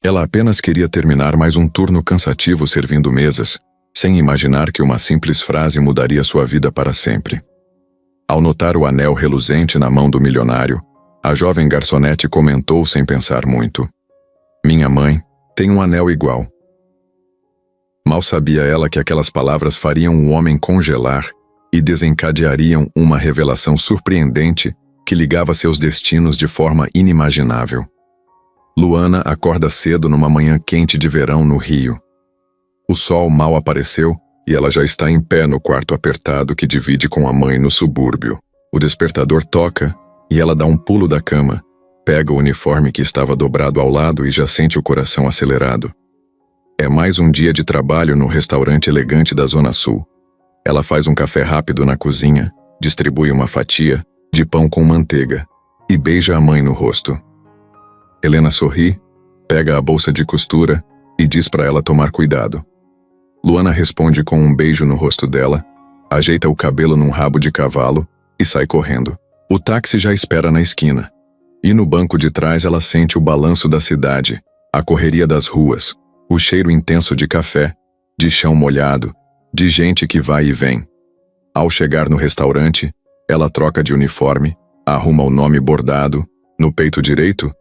Ela apenas queria terminar mais um turno cansativo servindo mesas, sem imaginar que uma simples frase mudaria sua vida para sempre. Ao notar o anel reluzente na mão do milionário, a jovem garçonete comentou sem pensar muito: "Minha mãe tem um anel igual." Mal sabia ela que aquelas palavras fariam o homem congelar e desencadeariam uma revelação surpreendente que ligava seus destinos de forma inimaginável. Luana acorda cedo numa manhã quente de verão no Rio. O sol mal apareceu e ela já está em pé no quarto apertado que divide com a mãe no subúrbio. O despertador toca e ela dá um pulo da cama, pega o uniforme que estava dobrado ao lado e já sente o coração acelerado. É mais um dia de trabalho no restaurante elegante da Zona Sul. Ela faz um café rápido na cozinha, distribui uma fatia de pão com manteiga e beija a mãe no rosto. Helena sorri, pega a bolsa de costura e diz para ela tomar cuidado. Luana responde com um beijo no rosto dela, ajeita o cabelo num rabo de cavalo e sai correndo. O táxi já espera na esquina. E no banco de trás ela sente o balanço da cidade, a correria das ruas, o cheiro intenso de café, de chão molhado, de gente que vai e vem. Ao chegar no restaurante, ela troca de uniforme, arruma o nome bordado, no peito direito,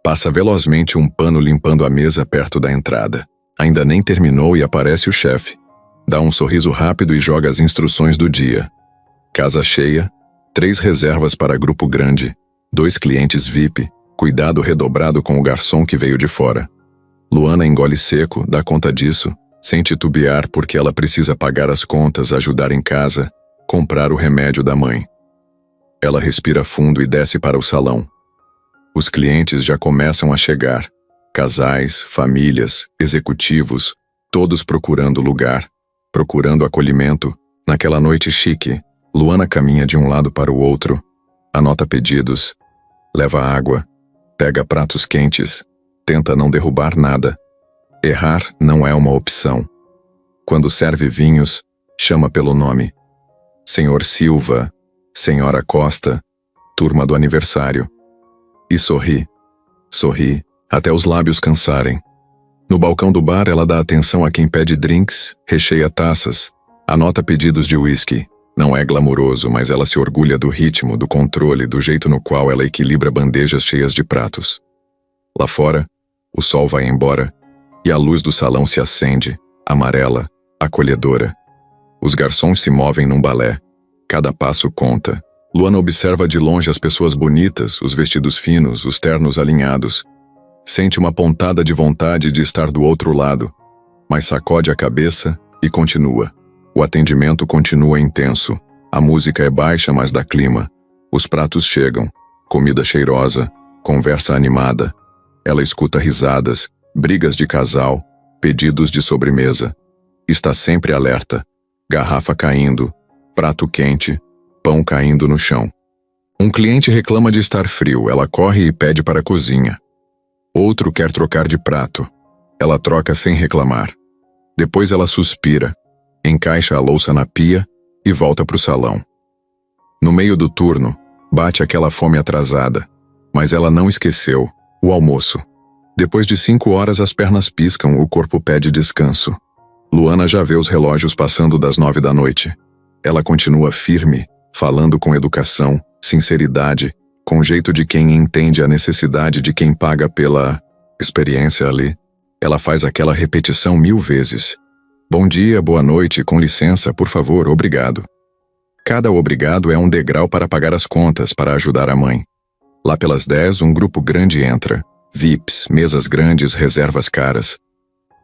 passa velozmente um pano limpando a mesa perto da entrada. Ainda nem terminou e aparece o chefe. Dá um sorriso rápido e joga as instruções do dia. Casa cheia, 3 reservas para grupo grande, 2 clientes VIP, cuidado redobrado com o garçom que veio de fora. Luana engole seco, dá conta disso, sem titubear porque ela precisa pagar as contas, ajudar em casa, comprar o remédio da mãe. Ela respira fundo e desce para o salão. Os clientes já começam a chegar. Casais, famílias, executivos, todos procurando lugar, procurando acolhimento. Naquela noite chique, Luana caminha de um lado para o outro, anota pedidos, leva água, pega pratos quentes, tenta não derrubar nada. Errar não é uma opção. Quando serve vinhos, chama pelo nome. Senhor Silva, Senhora Costa, turma do aniversário. E sorri, até os lábios cansarem. No balcão do bar, ela dá atenção a quem pede drinks, recheia taças, anota pedidos de whisky. Não é glamuroso, mas ela se orgulha do ritmo, do controle, do jeito no qual ela equilibra bandejas cheias de pratos. Lá fora, o sol vai embora e a luz do salão se acende, amarela, acolhedora. Os garçons se movem num balé. Cada passo conta. Luana observa de longe as pessoas bonitas, os vestidos finos, os ternos alinhados. Sente uma pontada de vontade de estar do outro lado, mas sacode a cabeça e continua. O atendimento continua intenso. A música é baixa, mas dá clima. Os pratos chegam. Comida cheirosa, conversa animada. Ela escuta risadas, brigas de casal, pedidos de sobremesa. Está sempre alerta. Garrafa caindo, prato quente, pão caindo no chão. Um cliente reclama de estar frio. Ela corre e pede para a cozinha. Outro quer trocar de prato. Ela troca sem reclamar. Depois ela suspira, encaixa a louça na pia e volta para o salão. No meio do turno, bate aquela fome atrasada, mas ela não esqueceu o almoço. Depois de 5 horas as pernas piscam, o corpo pede descanso. Luana já vê os relógios passando das 9 da noite. Ela continua firme, falando com educação, sinceridade, com jeito de quem entende a necessidade de quem paga pela experiência ali. Ela faz aquela repetição 1000 vezes. Bom dia, boa noite, com licença, por favor, obrigado. Cada obrigado é um degrau para pagar as contas, para ajudar a mãe. Lá pelas 10, um grupo grande entra. VIPs, mesas grandes, reservas caras.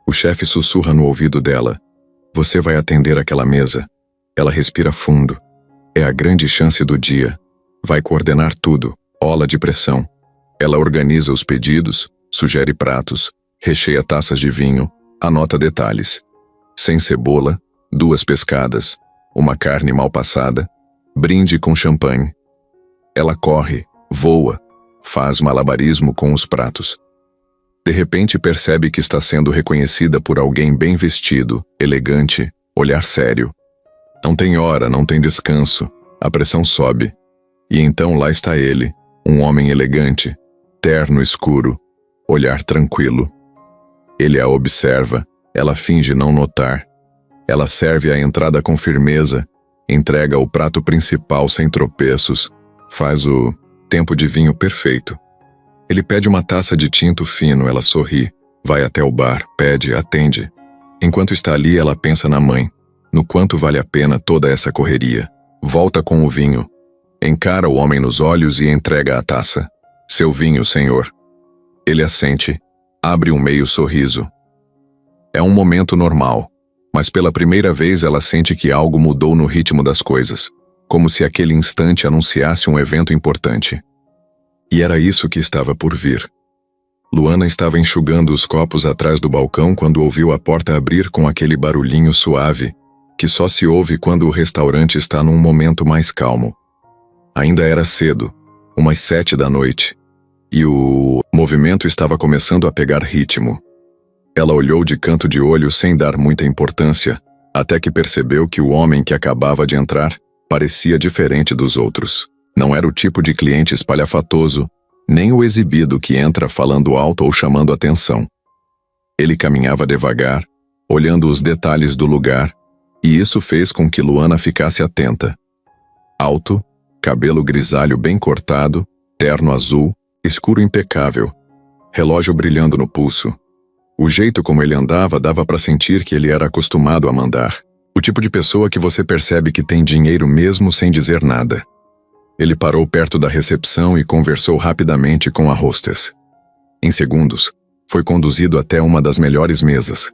O chefe sussurra no ouvido dela. Você vai atender aquela mesa. Ela respira fundo. É a grande chance do dia. Vai coordenar tudo, ola de pressão. Ela organiza os pedidos, sugere pratos, recheia taças de vinho, anota detalhes. Sem cebola, 2 pescadas, uma carne mal passada, brinde com champanhe. Ela corre, voa, faz malabarismo com os pratos. De repente percebe que está sendo reconhecida por alguém bem vestido, elegante, olhar sério. Não tem hora, não tem descanso, a pressão sobe. E então lá está ele, um homem elegante, terno escuro, olhar tranquilo. Ele a observa, ela finge não notar. Ela serve a entrada com firmeza, entrega o prato principal sem tropeços, faz o tempo de vinho perfeito. Ele pede uma taça de tinto fino, ela sorri, vai até o bar, pede, atende. Enquanto está ali, ela pensa na mãe, no quanto vale a pena toda essa correria. Volta com o vinho, encara o homem nos olhos e entrega a taça. Seu vinho, senhor. Ele assente, abre um meio sorriso. É um momento normal, mas pela primeira vez ela sente que algo mudou no ritmo das coisas, como se aquele instante anunciasse um evento importante. E era isso que estava por vir. Luana estava enxugando os copos atrás do balcão quando ouviu a porta abrir com aquele barulhinho suave, que só se ouve quando o restaurante está num momento mais calmo. Ainda era cedo, umas 7 da noite, e o movimento estava começando a pegar ritmo. Ela olhou de canto de olho sem dar muita importância, até que percebeu que o homem que acabava de entrar parecia diferente dos outros. Não era o tipo de cliente espalhafatoso, nem o exibido que entra falando alto ou chamando atenção. Ele caminhava devagar, olhando os detalhes do lugar, e isso fez com que Luana ficasse atenta. Alto, cabelo grisalho bem cortado, terno azul, escuro impecável, relógio brilhando no pulso. O jeito como ele andava dava para sentir que ele era acostumado a mandar. O tipo de pessoa que você percebe que tem dinheiro mesmo sem dizer nada. Ele parou perto da recepção e conversou rapidamente com a hostess. Em segundos, foi conduzido até uma das melhores mesas,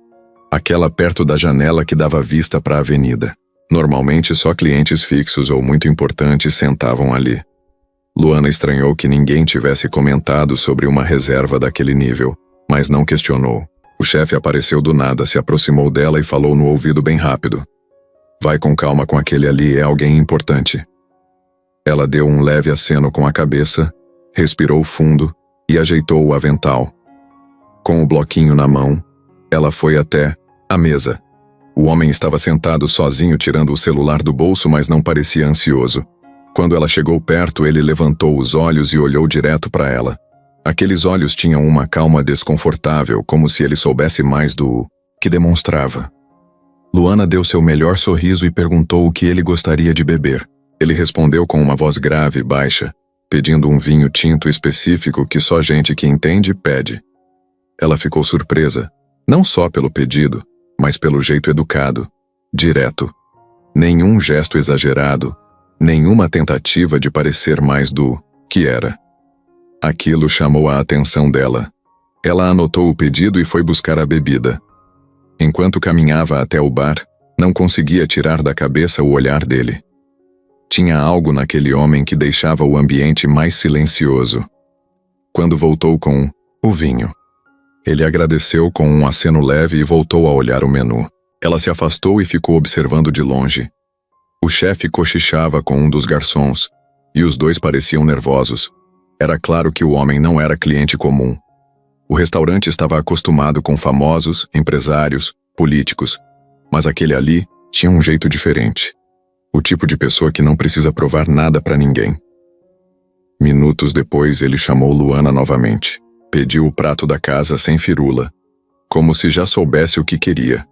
aquela perto da janela que dava vista para a avenida. Normalmente só clientes fixos ou muito importantes sentavam ali. Luana estranhou que ninguém tivesse comentado sobre uma reserva daquele nível, mas não questionou. O chefe apareceu do nada, se aproximou dela e falou no ouvido bem rápido. Vai com calma com aquele ali, é alguém importante. Ela deu um leve aceno com a cabeça, respirou fundo e ajeitou o avental. Com o bloquinho na mão, ela foi até a mesa. O homem estava sentado sozinho tirando o celular do bolso, mas não parecia ansioso. Quando ela chegou perto, ele levantou os olhos e olhou direto para ela. Aqueles olhos tinham uma calma desconfortável, como se ele soubesse mais do que demonstrava. Luana deu seu melhor sorriso e perguntou o que ele gostaria de beber. Ele respondeu com uma voz grave e baixa, pedindo um vinho tinto específico que só gente que entende pede. Ela ficou surpresa, não só pelo pedido, mas pelo jeito educado, direto. Nenhum gesto exagerado, nenhuma tentativa de parecer mais do que era. Aquilo chamou a atenção dela. Ela anotou o pedido e foi buscar a bebida. Enquanto caminhava até o bar, não conseguia tirar da cabeça o olhar dele. Tinha algo naquele homem que deixava o ambiente mais silencioso. Quando voltou com o vinho, ele agradeceu com um aceno leve e voltou a olhar o menu. Ela se afastou e ficou observando de longe. O chefe cochichava com um dos garçons, e os dois pareciam nervosos. Era claro que o homem não era cliente comum. O restaurante estava acostumado com famosos, empresários, políticos, mas aquele ali tinha um jeito diferente. O tipo de pessoa que não precisa provar nada para ninguém. Minutos depois, ele chamou Luana novamente. Pediu o prato da casa sem firula, como se já soubesse o que queria.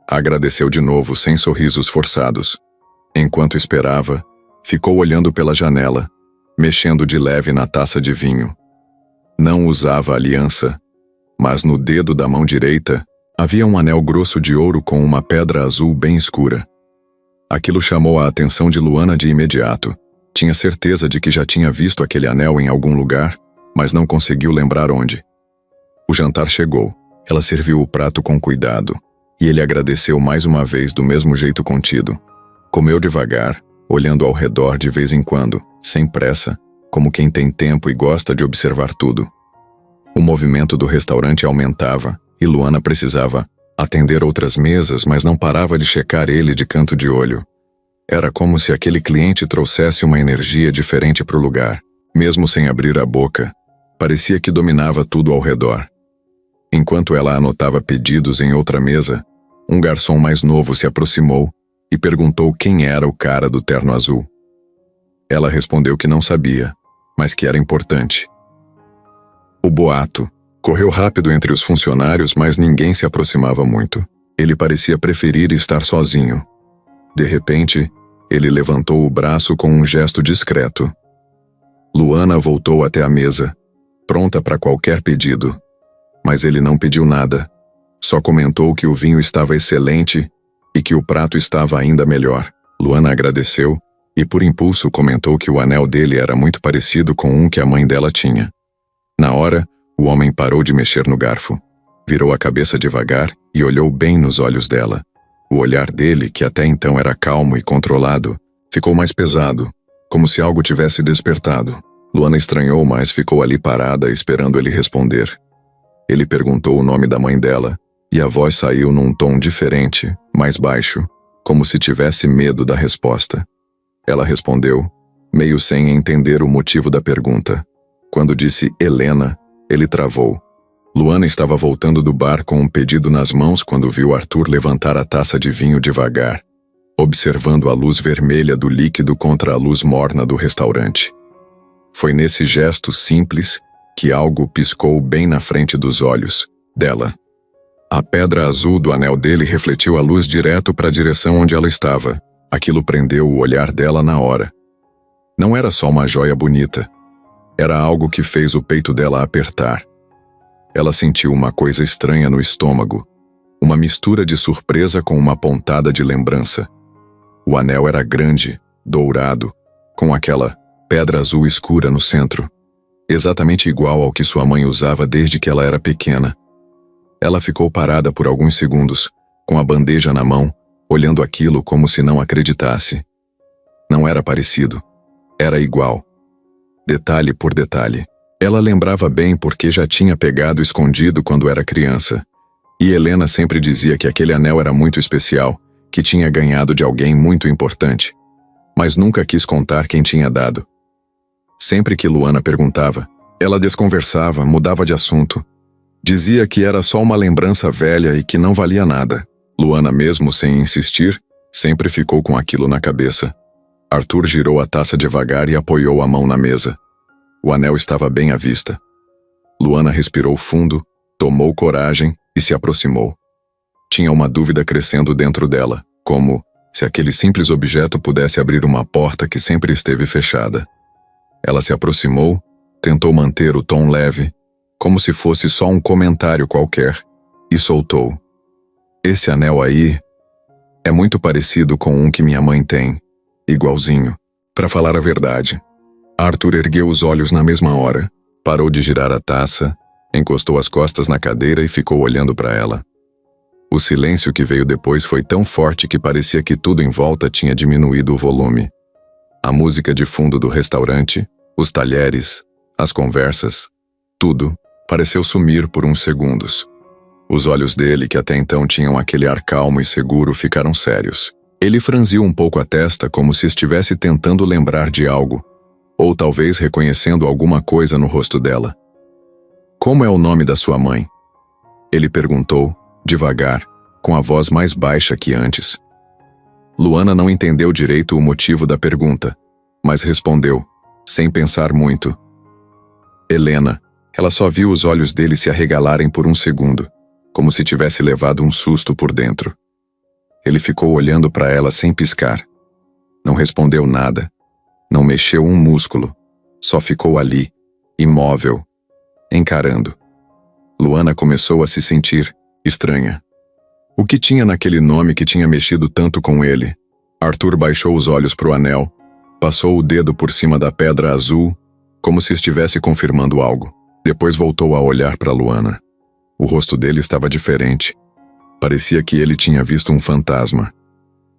Agradeceu de novo sem sorrisos forçados. Enquanto esperava, ficou olhando pela janela, mexendo de leve na taça de vinho. Não usava aliança, mas no dedo da mão direita havia um anel grosso de ouro com uma pedra azul bem escura. Aquilo chamou a atenção de Luana de imediato. Tinha certeza de que já tinha visto aquele anel em algum lugar, mas não conseguiu lembrar onde. O jantar chegou. Ela serviu o prato com cuidado, e ele agradeceu mais uma vez do mesmo jeito contido. Comeu devagar, olhando ao redor de vez em quando, sem pressa, como quem tem tempo e gosta de observar tudo. O movimento do restaurante aumentava, e Luana precisava atender outras mesas, mas não parava de checar ele de canto de olho. Era como se aquele cliente trouxesse uma energia diferente para o lugar. Mesmo sem abrir a boca, parecia que dominava tudo ao redor. Enquanto ela anotava pedidos em outra mesa, um garçom mais novo se aproximou e perguntou quem era o cara do terno azul. Ela respondeu que não sabia, mas que era importante. O boato Correu rápido entre os funcionários, mas ninguém se aproximava muito. Ele parecia preferir estar sozinho. De repente, ele levantou o braço com um gesto discreto. Luana voltou até a mesa, pronta para qualquer pedido. Mas ele não pediu nada. Só comentou que o vinho estava excelente e que o prato estava ainda melhor. Luana agradeceu e, por impulso, comentou que o anel dele era muito parecido com um que a mãe dela tinha. Na hora, o homem parou de mexer no garfo, virou a cabeça devagar e olhou bem nos olhos dela. O olhar dele, que até então era calmo e controlado, ficou mais pesado, como se algo tivesse despertado. Luana estranhou, mas ficou ali parada, esperando ele responder. Ele perguntou o nome da mãe dela, e a voz saiu num tom diferente, mais baixo, como se tivesse medo da resposta. Ela respondeu, meio sem entender o motivo da pergunta. Quando disse Helena, ele travou. Luana estava voltando do bar com um pedido nas mãos quando viu Arthur levantar a taça de vinho devagar, observando a luz vermelha do líquido contra a luz morna do restaurante. Foi nesse gesto simples que algo piscou bem na frente dos olhos dela. A pedra azul do anel dele refletiu a luz direto para a direção onde ela estava. Aquilo prendeu o olhar dela na hora. Não era só uma joia bonita. Era algo que fez o peito dela apertar. Ela sentiu uma coisa estranha no estômago. Uma mistura de surpresa com uma pontada de lembrança. O anel era grande, dourado, com aquela pedra azul escura no centro. Exatamente igual ao que sua mãe usava desde que ela era pequena. Ela ficou parada por alguns segundos, com a bandeja na mão, olhando aquilo como se não acreditasse. Não era parecido. Era igual. Detalhe por detalhe. Ela lembrava bem porque já tinha pegado escondido quando era criança. E Helena sempre dizia que aquele anel era muito especial, que tinha ganhado de alguém muito importante. Mas nunca quis contar quem tinha dado. Sempre que Luana perguntava, ela desconversava, mudava de assunto. Dizia que era só uma lembrança velha e que não valia nada. Luana, mesmo sem insistir, sempre ficou com aquilo na cabeça. Arthur girou a taça devagar e apoiou a mão na mesa. O anel estava bem à vista. Luana respirou fundo, tomou coragem e se aproximou. Tinha uma dúvida crescendo dentro dela, como se aquele simples objeto pudesse abrir uma porta que sempre esteve fechada. Ela se aproximou, tentou manter o tom leve, como se fosse só um comentário qualquer, e soltou. Esse anel aí é muito parecido com um que minha mãe tem, igualzinho. Para falar a verdade. Arthur ergueu os olhos na mesma hora, parou de girar a taça, encostou as costas na cadeira e ficou olhando para ela. O silêncio que veio depois foi tão forte que parecia que tudo em volta tinha diminuído o volume. A música de fundo do restaurante, os talheres, as conversas, tudo pareceu sumir por uns segundos. Os olhos dele, que até então tinham aquele ar calmo e seguro, ficaram sérios. Ele franziu um pouco a testa como se estivesse tentando lembrar de algo, ou talvez reconhecendo alguma coisa no rosto dela. Como é o nome da sua mãe? Ele perguntou, devagar, com a voz mais baixa que antes. Luana não entendeu direito o motivo da pergunta, mas respondeu, sem pensar muito. Helena. Ela só viu os olhos dele se arregalarem por um segundo, como se tivesse levado um susto por dentro. Ele ficou olhando para ela sem piscar. Não respondeu nada. Não mexeu um músculo. Só ficou ali, imóvel, encarando. Luana começou a se sentir estranha. O que tinha naquele nome que tinha mexido tanto com ele? Arthur baixou os olhos para o anel, passou o dedo por cima da pedra azul, como se estivesse confirmando algo. Depois voltou a olhar para Luana. O rosto dele estava diferente. Parecia que ele tinha visto um fantasma.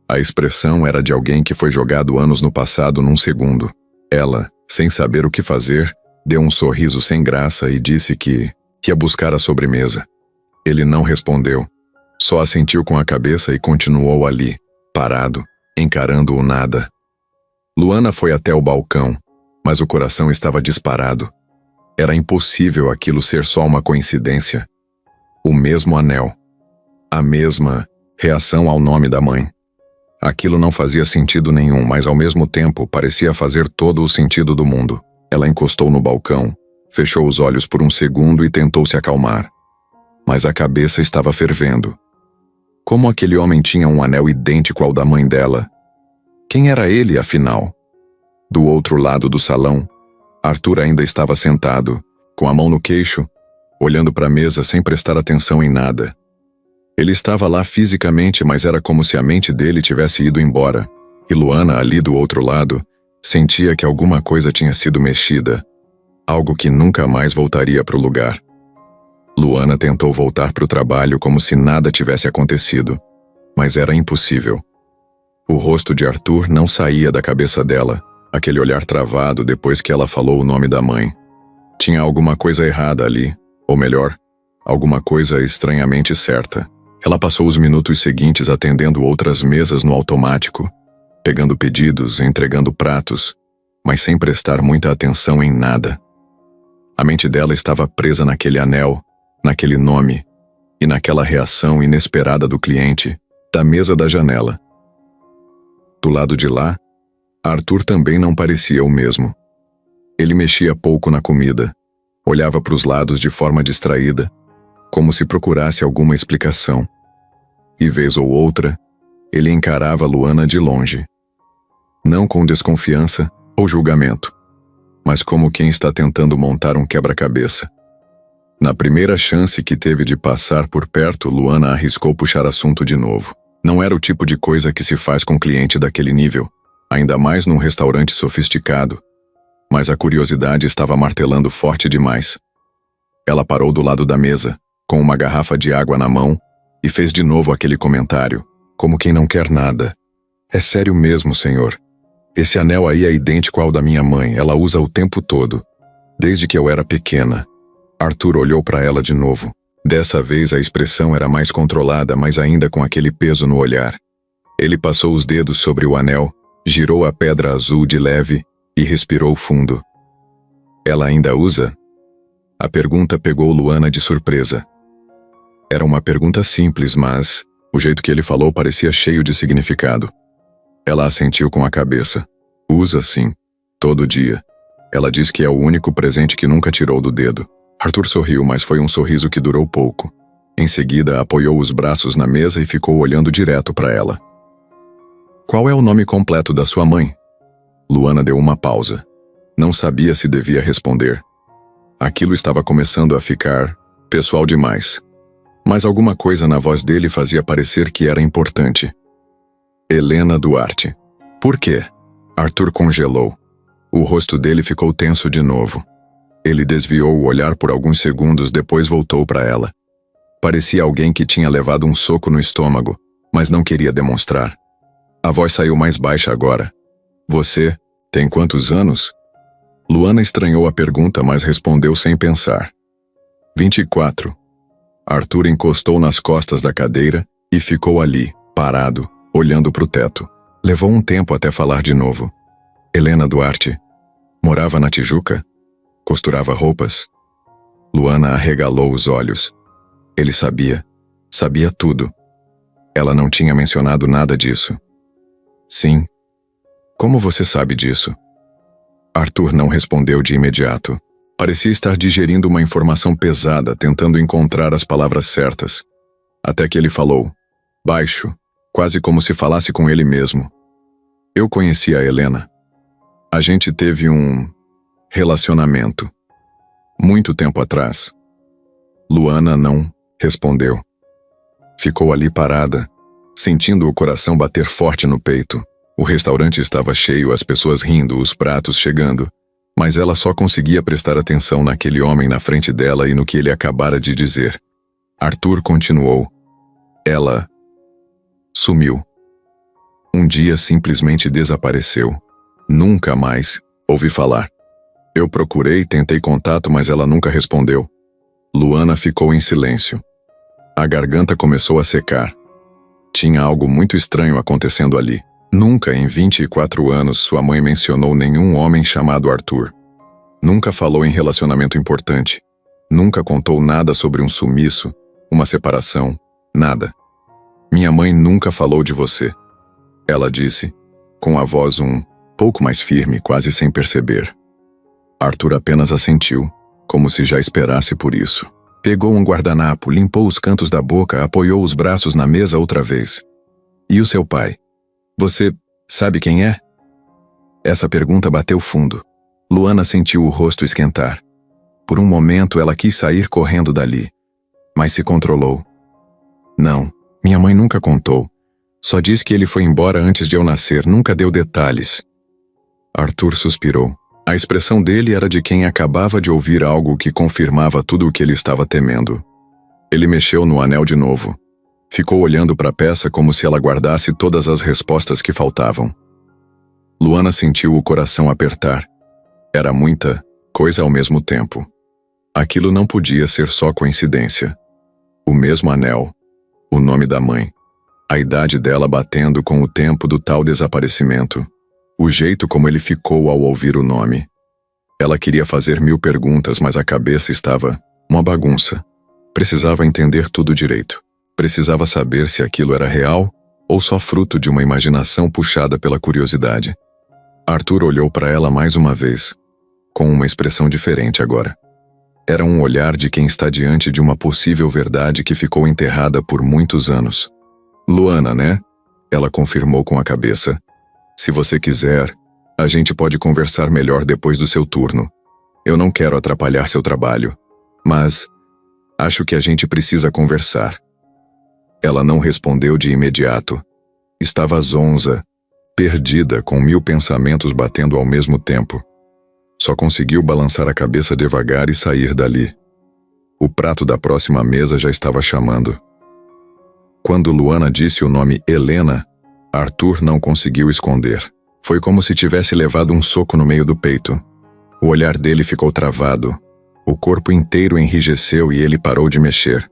A expressão era de alguém que foi jogado anos no passado num segundo. Ela, sem saber o que fazer, deu um sorriso sem graça e disse que ia buscar a sobremesa. Ele não respondeu. Só assentiu com a cabeça e continuou ali, parado, encarando o nada. Luana foi até o balcão, mas o coração estava disparado. Era impossível aquilo ser só uma coincidência. O mesmo anel. A mesma reação ao nome da mãe. Aquilo não fazia sentido nenhum, mas ao mesmo tempo parecia fazer todo o sentido do mundo. Ela encostou no balcão, Fechou os olhos por um segundo e tentou se acalmar. Mas a cabeça estava fervendo. Como aquele homem tinha um anel idêntico ao da mãe dela? Quem era ele, afinal? Do outro lado do salão, Arthur ainda estava sentado, com a mão no queixo, olhando para a mesa sem prestar atenção em nada. Ele estava lá fisicamente, mas era como se a mente dele tivesse ido embora. E Luana, ali do outro lado, sentia que alguma coisa tinha sido mexida. Algo que nunca mais voltaria para o lugar. Luana tentou voltar para o trabalho como se nada tivesse acontecido, mas era impossível. O rosto de Arthur não saía da cabeça dela, aquele olhar travado depois que ela falou o nome da mãe. Tinha alguma coisa errada ali, ou melhor, alguma coisa estranhamente certa. Ela passou os minutos seguintes atendendo outras mesas no automático, pegando pedidos, entregando pratos, mas sem prestar muita atenção em nada. A mente dela estava presa naquele anel, naquele nome e naquela reação inesperada do cliente, da mesa da janela. Do lado de lá, Arthur também não parecia o mesmo. Ele mexia pouco na comida, olhava para os lados de forma distraída, como se procurasse alguma explicação. E vez ou outra, ele encarava Luana de longe. Não com desconfiança ou julgamento, mas como quem está tentando montar um quebra-cabeça. Na primeira chance que teve de passar por perto, Luana arriscou puxar assunto de novo. Não era o tipo de coisa que se faz com cliente daquele nível, ainda mais num restaurante sofisticado, mas a curiosidade estava martelando forte demais. Ela parou do lado da mesa, com uma garrafa de água na mão, e fez de novo aquele comentário, como quem não quer nada. É sério mesmo, senhor. Esse anel aí é idêntico ao da minha mãe, ela usa o tempo todo, desde que eu era pequena. Arthur olhou para ela de novo. Dessa vez a expressão era mais controlada, mas ainda com aquele peso no olhar. Ele passou os dedos sobre o anel, girou a pedra azul de leve e respirou fundo. Ela ainda usa? A pergunta pegou Luana de surpresa. Era uma pergunta simples, mas o jeito que ele falou parecia cheio de significado. Ela assentiu com a cabeça. Usa sim, todo dia. Ela diz que é o único presente que nunca tirou do dedo. Arthur sorriu, mas foi um sorriso que durou pouco. Em seguida, apoiou os braços na mesa e ficou olhando direto para ela. Qual é o nome completo da sua mãe? Luana deu uma pausa. Não sabia se devia responder. Aquilo estava começando a ficar pessoal demais. Mas alguma coisa na voz dele fazia parecer que era importante. Helena Duarte. Por quê? Arthur congelou. O rosto dele ficou tenso de novo. Ele desviou o olhar por alguns segundos, depois voltou para ela. Parecia alguém que tinha levado um soco no estômago, mas não queria demonstrar. A voz saiu mais baixa agora. Você tem quantos anos? Luana estranhou a pergunta, mas respondeu sem pensar. 24. Arthur encostou nas costas da cadeira e ficou ali, parado, olhando para o teto. Levou um tempo até falar de novo. Helena Duarte. Morava na Tijuca? Costurava roupas? Luana arregalou os olhos. Ele sabia. Sabia tudo. Ela não tinha mencionado nada disso. Sim. Como você sabe disso? Arthur não respondeu de imediato. Parecia estar digerindo uma informação pesada, tentando encontrar as palavras certas. Até que ele falou, baixo, quase como se falasse com ele mesmo. Eu conheci a Helena. A gente teve um relacionamento. Muito tempo atrás. Luana não respondeu. Ficou ali parada, sentindo o coração bater forte no peito. O restaurante estava cheio, as pessoas rindo, os pratos chegando, mas ela só conseguia prestar atenção naquele homem na frente dela e no que ele acabara de dizer. Arthur continuou. Ela sumiu. Um dia simplesmente desapareceu. Nunca mais ouvi falar. Eu procurei, tentei contato, mas ela nunca respondeu. Luana ficou em silêncio. A garganta começou a secar. Tinha algo muito estranho acontecendo ali. Nunca em 24 anos sua mãe mencionou nenhum homem chamado Arthur. Nunca falou em relacionamento importante. Nunca contou nada sobre um sumiço, uma separação, nada. Minha mãe nunca falou de você. Ela disse, com a voz pouco mais firme, quase sem perceber. Arthur apenas assentiu. como se já esperasse por isso. Pegou um guardanapo, limpou os cantos da boca, apoiou os braços na mesa outra vez. E o seu pai? Você sabe quem é? Essa pergunta bateu fundo. Luana sentiu o rosto esquentar. Por um momento ela quis sair correndo dali, mas se controlou. Não, minha mãe nunca contou. Só disse que ele foi embora antes de eu nascer, nunca deu detalhes. Arthur suspirou. A expressão dele era de quem acabava de ouvir algo que confirmava tudo o que ele estava temendo. Ele mexeu no anel de novo. Ficou olhando para a peça como se ela guardasse todas as respostas que faltavam. Luana sentiu o coração apertar. Era muita coisa ao mesmo tempo. Aquilo não podia ser só coincidência. O mesmo anel, o nome da mãe, a idade dela batendo com o tempo do tal desaparecimento, o jeito como ele ficou ao ouvir o nome. Ela queria fazer 1000 perguntas, mas a cabeça estava uma bagunça. Precisava entender tudo direito. Precisava saber se aquilo era real ou só fruto de uma imaginação puxada pela curiosidade. Arthur olhou para ela mais uma vez, com uma expressão diferente agora. Era um olhar de quem está diante de uma possível verdade que ficou enterrada por muitos anos. Luana, né? Ela confirmou com a cabeça. Se você quiser, a gente pode conversar melhor depois do seu turno. Eu não quero atrapalhar seu trabalho, mas acho que a gente precisa conversar. Ela não respondeu de imediato. Estava zonza, perdida, com 1000 pensamentos batendo ao mesmo tempo. Só conseguiu balançar a cabeça devagar e sair dali. O prato da próxima mesa já estava chamando. Quando Luana disse o nome Helena, Arthur não conseguiu esconder. Foi como se tivesse levado um soco no meio do peito. O olhar dele ficou travado. O corpo inteiro enrijeceu e ele parou de mexer.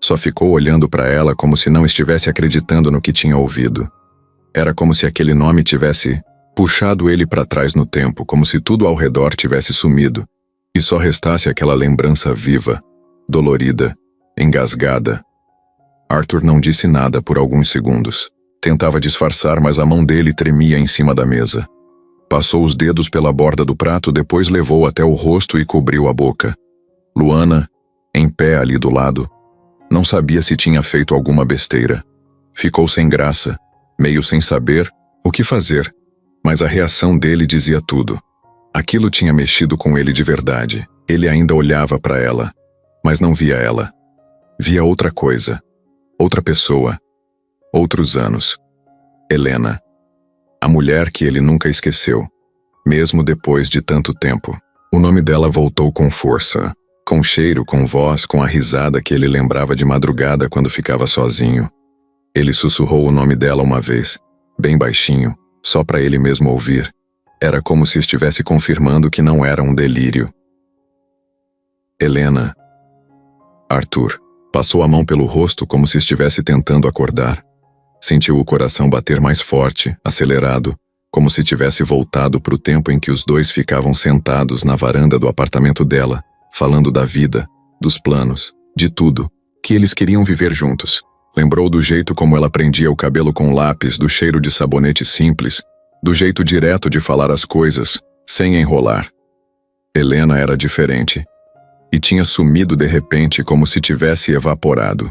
Só ficou olhando para ela como se não estivesse acreditando no que tinha ouvido. Era como se aquele nome tivesse puxado ele para trás no tempo, como se tudo ao redor tivesse sumido, e só restasse aquela lembrança viva, dolorida, engasgada. Arthur não disse nada por alguns segundos. Tentava disfarçar, mas a mão dele tremia em cima da mesa. Passou os dedos pela borda do prato, depois levou até o rosto e cobriu a boca. Luana, em pé ali do lado, não sabia se tinha feito alguma besteira. Ficou sem graça, meio sem saber o que fazer, mas a reação dele dizia tudo. Aquilo tinha mexido com ele de verdade. Ele ainda olhava para ela, mas não via ela. Via outra coisa, outra pessoa, outros anos. Helena. A mulher que ele nunca esqueceu, mesmo depois de tanto tempo. O nome dela voltou com força, com cheiro, com voz, com a risada que ele lembrava de madrugada quando ficava sozinho. Ele sussurrou o nome dela uma vez, bem baixinho, só para ele mesmo ouvir. Era como se estivesse confirmando que não era um delírio. Helena. Arthur passou a mão pelo rosto como se estivesse tentando acordar. Sentiu o coração bater mais forte, acelerado, como se tivesse voltado para o tempo em que os dois ficavam sentados na varanda do apartamento dela, falando da vida, dos planos, de tudo, que eles queriam viver juntos. Lembrou do jeito como ela prendia o cabelo com lápis, do cheiro de sabonete simples, do jeito direto de falar as coisas, sem enrolar. Helena era diferente, e tinha sumido de repente como se tivesse evaporado.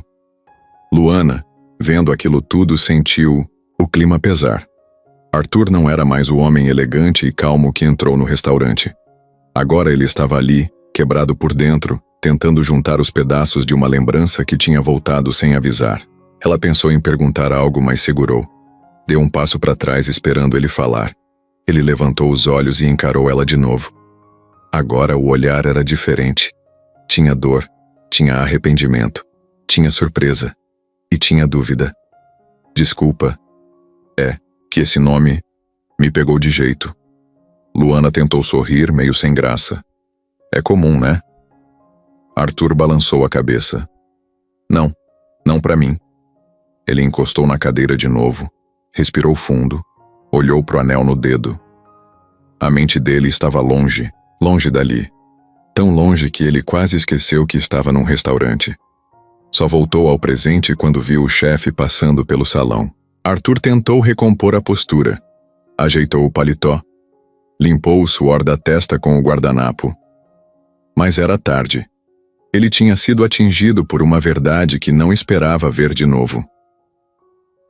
Luana, vendo aquilo tudo, sentiu o clima pesar. Arthur não era mais o homem elegante e calmo que entrou no restaurante. Agora ele estava ali, quebrado por dentro, tentando juntar os pedaços de uma lembrança que tinha voltado sem avisar. Ela pensou em perguntar algo, mas segurou. Deu um passo para trás esperando ele falar. Ele levantou os olhos e encarou ela de novo. Agora o olhar era diferente. Tinha dor, tinha arrependimento, tinha surpresa e tinha dúvida. Desculpa. É que esse nome me pegou de jeito. Luana tentou sorrir, meio sem graça. É comum, né? Arthur balançou a cabeça. Não pra mim. Ele encostou na cadeira de novo, respirou fundo, olhou pro anel no dedo. A mente dele estava longe, longe dali. Tão longe que ele quase esqueceu que estava num restaurante. Só voltou ao presente quando viu o chefe passando pelo salão. Arthur tentou recompor a postura. Ajeitou o paletó. Limpou o suor da testa com o guardanapo. Mas era tarde. Ele tinha sido atingido por uma verdade que não esperava ver de novo.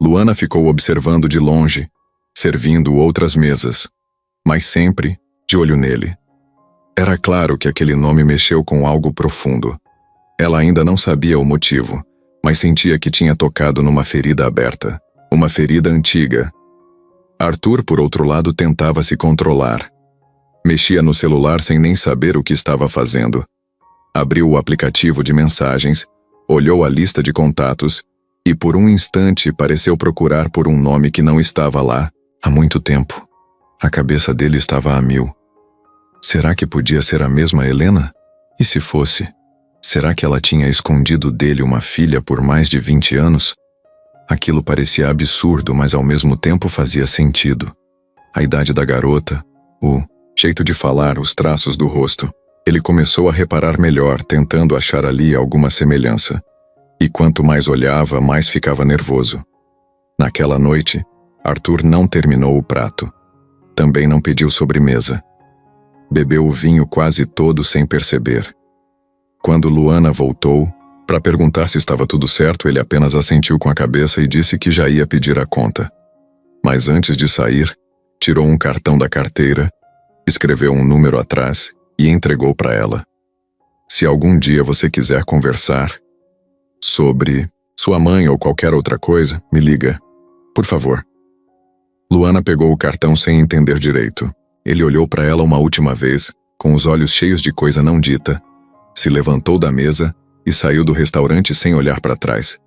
Luana ficou observando de longe, servindo outras mesas, mas sempre de olho nele. Era claro que aquele nome mexeu com algo profundo. Ela ainda não sabia o motivo, mas sentia que tinha tocado numa ferida aberta, uma ferida antiga. Arthur, por outro lado, tentava se controlar. Mexia no celular sem nem saber o que estava fazendo. Abriu o aplicativo de mensagens, olhou a lista de contatos e por um instante pareceu procurar por um nome que não estava lá há muito tempo. A cabeça dele estava a mil. Será que podia ser a mesma Helena? E se fosse, será que ela tinha escondido dele uma filha por mais de 20 anos? Aquilo parecia absurdo, mas ao mesmo tempo fazia sentido. A idade da garota, o jeito de falar, os traços do rosto. Ele começou a reparar melhor, tentando achar ali alguma semelhança. E quanto mais olhava, mais ficava nervoso. Naquela noite, Arthur não terminou o prato. Também não pediu sobremesa. Bebeu o vinho quase todo sem perceber. Quando Luana voltou, para perguntar se estava tudo certo, ele apenas assentiu com a cabeça e disse que já ia pedir a conta. Mas antes de sair, tirou um cartão da carteira, escreveu um número atrás e entregou para ela. Se algum dia você quiser conversar sobre sua mãe ou qualquer outra coisa, me liga, por favor. Luana pegou o cartão sem entender direito. Ele olhou para ela uma última vez, com os olhos cheios de coisa não dita, se levantou da mesa e saiu do restaurante sem olhar para trás.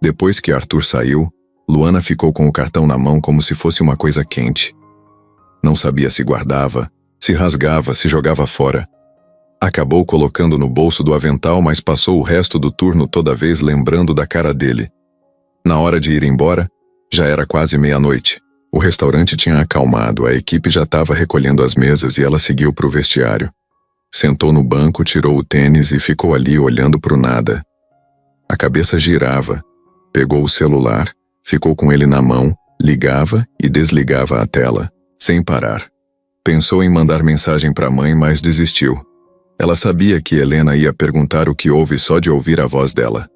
Depois que Arthur saiu, Luana ficou com o cartão na mão como se fosse uma coisa quente. Não sabia se guardava, se rasgava, se jogava fora. Acabou colocando no bolso do avental, mas passou o resto do turno toda vez lembrando da cara dele. Na hora de ir embora, já era quase meia-noite. O restaurante tinha acalmado, a equipe já estava recolhendo as mesas e ela seguiu para o vestiário. Sentou no banco, tirou o tênis e ficou ali olhando para o nada. A cabeça girava, pegou o celular, ficou com ele na mão, ligava e desligava a tela, sem parar. Pensou em mandar mensagem para a mãe, mas desistiu. Ela sabia que Helena ia perguntar o que houve só de ouvir a voz dela.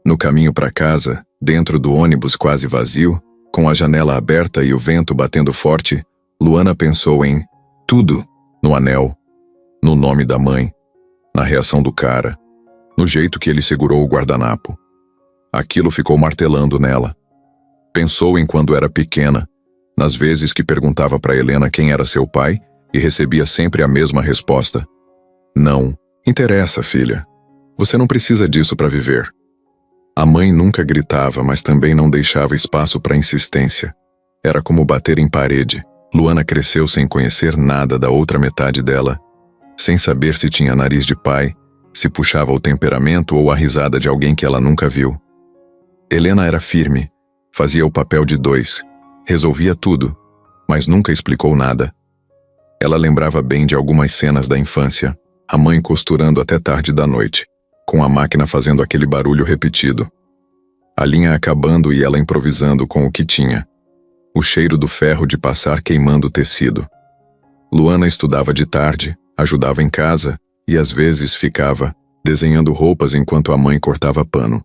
No caminho para casa, dentro do ônibus quase vazio, com a janela aberta e o vento batendo forte, Luana pensou em tudo. No anel, no nome da mãe, na reação do cara, no jeito que ele segurou o guardanapo. Aquilo ficou martelando nela. Pensou em quando era pequena, nas vezes que perguntava para Helena quem era seu pai e recebia sempre a mesma resposta. Não, interessa, filha. Você não precisa disso para viver. A mãe nunca gritava, mas também não deixava espaço para insistência. Era como bater em parede. Luana cresceu sem conhecer nada da outra metade dela, sem saber se tinha nariz de pai, se puxava o temperamento ou a risada de alguém que ela nunca viu. Helena era firme, fazia o papel de dois, resolvia tudo, mas nunca explicou nada. Ela lembrava bem de algumas cenas da infância, a mãe costurando até tarde da noite, com a máquina fazendo aquele barulho repetido. A linha acabando e ela improvisando com o que tinha. O cheiro do ferro de passar queimando o tecido. Luana estudava de tarde, ajudava em casa e às vezes ficava desenhando roupas enquanto a mãe cortava pano.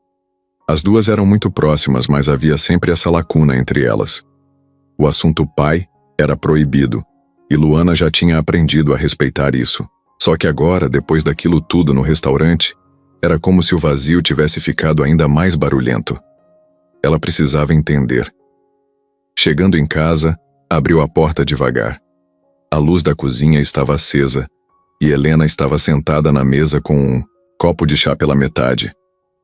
As duas eram muito próximas, mas havia sempre essa lacuna entre elas. O assunto pai era proibido, e Luana já tinha aprendido a respeitar isso. Só que agora, depois daquilo tudo no restaurante, era como se o vazio tivesse ficado ainda mais barulhento. Ela precisava entender. Chegando em casa, abriu a porta devagar. A luz da cozinha estava acesa, e Helena estava sentada na mesa com um copo de chá pela metade.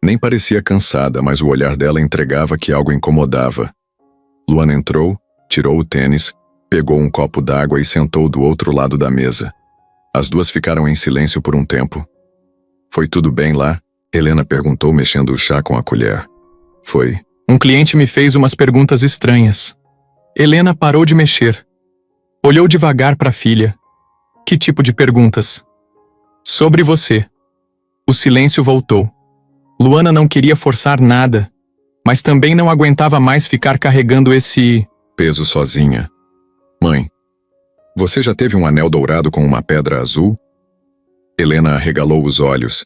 Nem parecia cansada, mas o olhar dela entregava que algo incomodava. Luana entrou, tirou o tênis, pegou um copo d'água e sentou do outro lado da mesa. As duas ficaram em silêncio por um tempo. Foi tudo bem lá? Helena perguntou, mexendo o chá com a colher. Foi. Um cliente me fez umas perguntas estranhas. Helena parou de mexer. Olhou devagar para a filha. Que tipo de perguntas? Sobre você. O silêncio voltou. Luana não queria forçar nada, mas também não aguentava mais ficar carregando esse peso sozinha. Mãe, você já teve um anel dourado com uma pedra azul? Helena arregalou os olhos,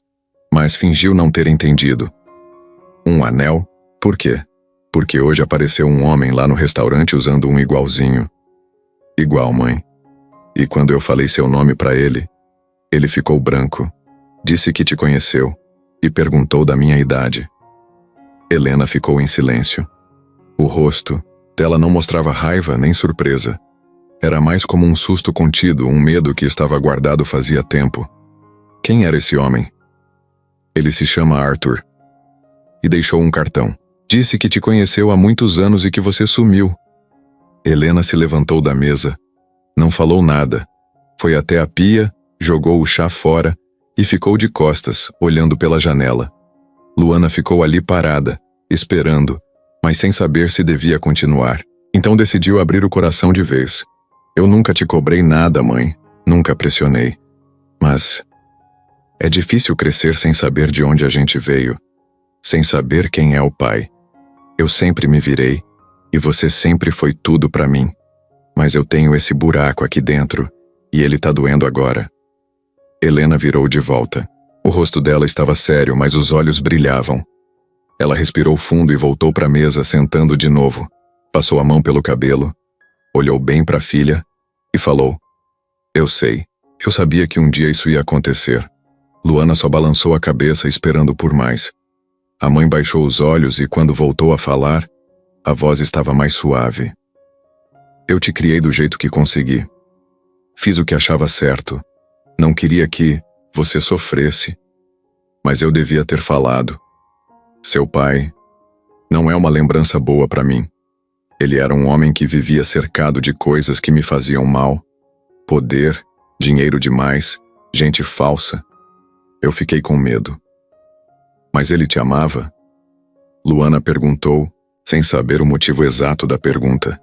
mas fingiu não ter entendido. Um anel? Por quê? Porque hoje apareceu um homem lá no restaurante usando um igualzinho. Igual, mãe. E quando eu falei seu nome para ele, ele ficou branco. Disse que te conheceu e perguntou da minha idade. Helena ficou em silêncio. O rosto dela não mostrava raiva nem surpresa. Era mais como um susto contido, um medo que estava guardado fazia tempo. Quem era esse homem? Ele se chama Arthur. E deixou um cartão. Disse que te conheceu há muitos anos e que você sumiu. Helena se levantou da mesa. Não falou nada. Foi até a pia, jogou o chá fora e ficou de costas, olhando pela janela. Luana ficou ali parada, esperando, mas sem saber se devia continuar. Então decidiu abrir o coração de vez. Eu nunca te cobrei nada, mãe. Nunca pressionei. Mas é difícil crescer sem saber de onde a gente veio, sem saber quem é o pai. Eu sempre me virei, e você sempre foi tudo pra mim. Mas eu tenho esse buraco aqui dentro, e ele tá doendo agora. Helena virou de volta. O rosto dela estava sério, mas os olhos brilhavam. Ela respirou fundo e voltou pra mesa, sentando de novo. Passou a mão pelo cabelo, olhou bem pra filha e falou: Eu sei, eu sabia que um dia isso ia acontecer. Luana só balançou a cabeça esperando por mais. A mãe baixou os olhos e quando voltou a falar, a voz estava mais suave. Eu te criei do jeito que consegui. Fiz o que achava certo. Não queria que você sofresse, mas eu devia ter falado. Seu pai não é uma lembrança boa pra mim. Ele era um homem que vivia cercado de coisas que me faziam mal. Poder, dinheiro demais, gente falsa. Eu fiquei com medo. Mas ele te amava? Luana perguntou, sem saber o motivo exato da pergunta.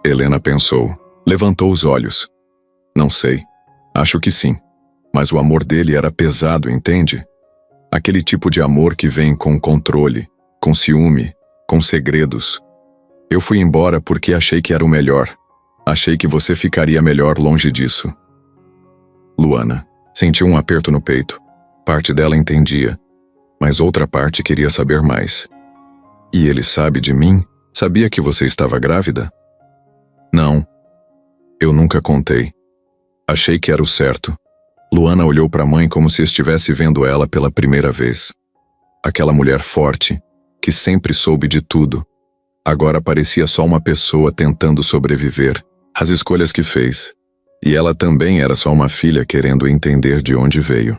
Helena pensou, levantou os olhos. Não sei. Acho que sim. Mas o amor dele era pesado, entende? Aquele tipo de amor que vem com controle, com ciúme, com segredos. Eu fui embora porque achei que era o melhor. Achei que você ficaria melhor longe disso. Luana sentiu um aperto no peito. Parte dela entendia, mas outra parte queria saber mais. E ele sabe de mim? Sabia que você estava grávida? Não. Eu nunca contei. Achei que era o certo. Luana olhou para a mãe como se estivesse vendo ela pela primeira vez. Aquela mulher forte, que sempre soube de tudo, agora parecia só uma pessoa tentando sobreviver, as escolhas que fez. E ela também era só uma filha querendo entender de onde veio.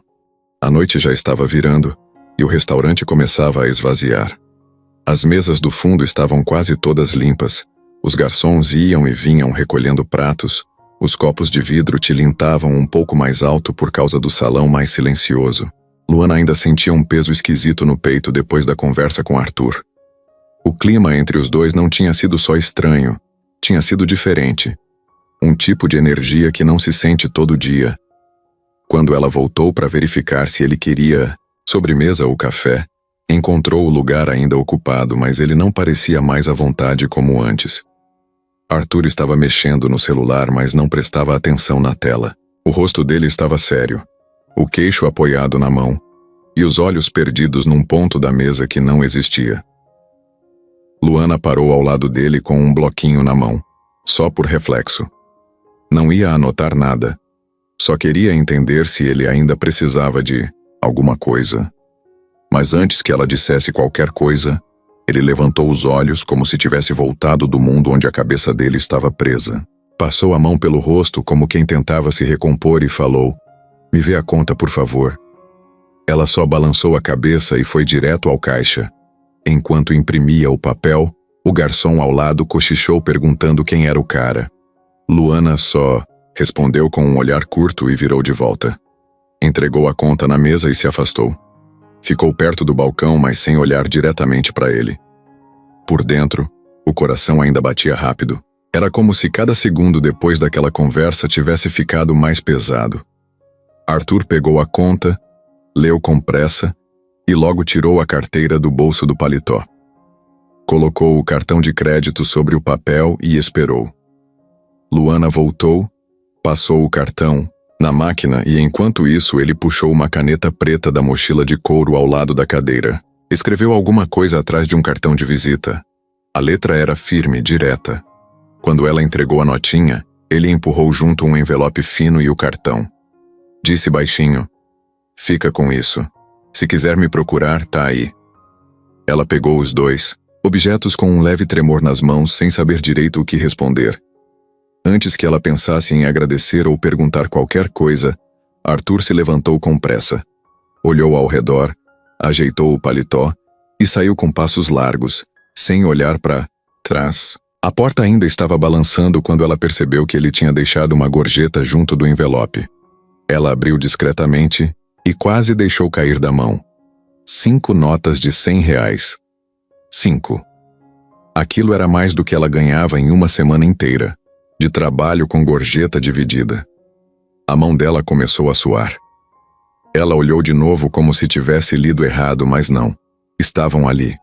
A noite já estava virando, e o restaurante começava a esvaziar. As mesas do fundo estavam quase todas limpas. Os garçons iam e vinham recolhendo pratos. Os copos de vidro tilintavam um pouco mais alto por causa do salão mais silencioso. Luana ainda sentia um peso esquisito no peito depois da conversa com Arthur. O clima entre os dois não tinha sido só estranho, tinha sido diferente. Um tipo de energia que não se sente todo dia. Quando ela voltou para verificar se ele queria sobremesa ou café, encontrou o lugar ainda ocupado, mas ele não parecia mais à vontade como antes. Arthur estava mexendo no celular, mas não prestava atenção na tela. O rosto dele estava sério, o queixo apoiado na mão, e os olhos perdidos num ponto da mesa que não existia. Luana parou ao lado dele com um bloquinho na mão, só por reflexo. Não ia anotar nada. Só queria entender se ele ainda precisava de alguma coisa. Mas antes que ela dissesse qualquer coisa, ele levantou os olhos como se tivesse voltado do mundo onde a cabeça dele estava presa. Passou a mão pelo rosto como quem tentava se recompor e falou: "Me vê a conta, por favor." Ela só balançou a cabeça e foi direto ao caixa. Enquanto imprimia o papel, o garçom ao lado cochichou perguntando quem era o cara. Luana só respondeu com um olhar curto e virou de volta. Entregou a conta na mesa e se afastou. Ficou perto do balcão, mas sem olhar diretamente para ele. Por dentro, o coração ainda batia rápido. Era como se cada segundo depois daquela conversa tivesse ficado mais pesado. Arthur pegou a conta, leu com pressa e logo tirou a carteira do bolso do paletó. Colocou o cartão de crédito sobre o papel e esperou. Luana voltou, passou o cartão na máquina e enquanto isso ele puxou uma caneta preta da mochila de couro ao lado da cadeira. Escreveu alguma coisa atrás de um cartão de visita. A letra era firme, direta. Quando ela entregou a notinha, ele empurrou junto um envelope fino e o cartão. Disse baixinho: "Fica com isso. Se quiser me procurar, tá aí." Ela pegou os dois, objetos com um leve tremor nas mãos, sem saber direito o que responder. Antes que ela pensasse em agradecer ou perguntar qualquer coisa, Arthur se levantou com pressa. Olhou ao redor, ajeitou o paletó e saiu com passos largos, sem olhar para trás. A porta ainda estava balançando quando ela percebeu que ele tinha deixado uma gorjeta junto do envelope. Ela abriu discretamente e quase deixou cair da mão. 5 notas de R$100. 5. Aquilo era mais do que ela ganhava em uma semana inteira, de trabalho com gorjeta dividida. A mão dela começou a suar. Ela olhou de novo como se tivesse lido errado, mas não. Estavam ali.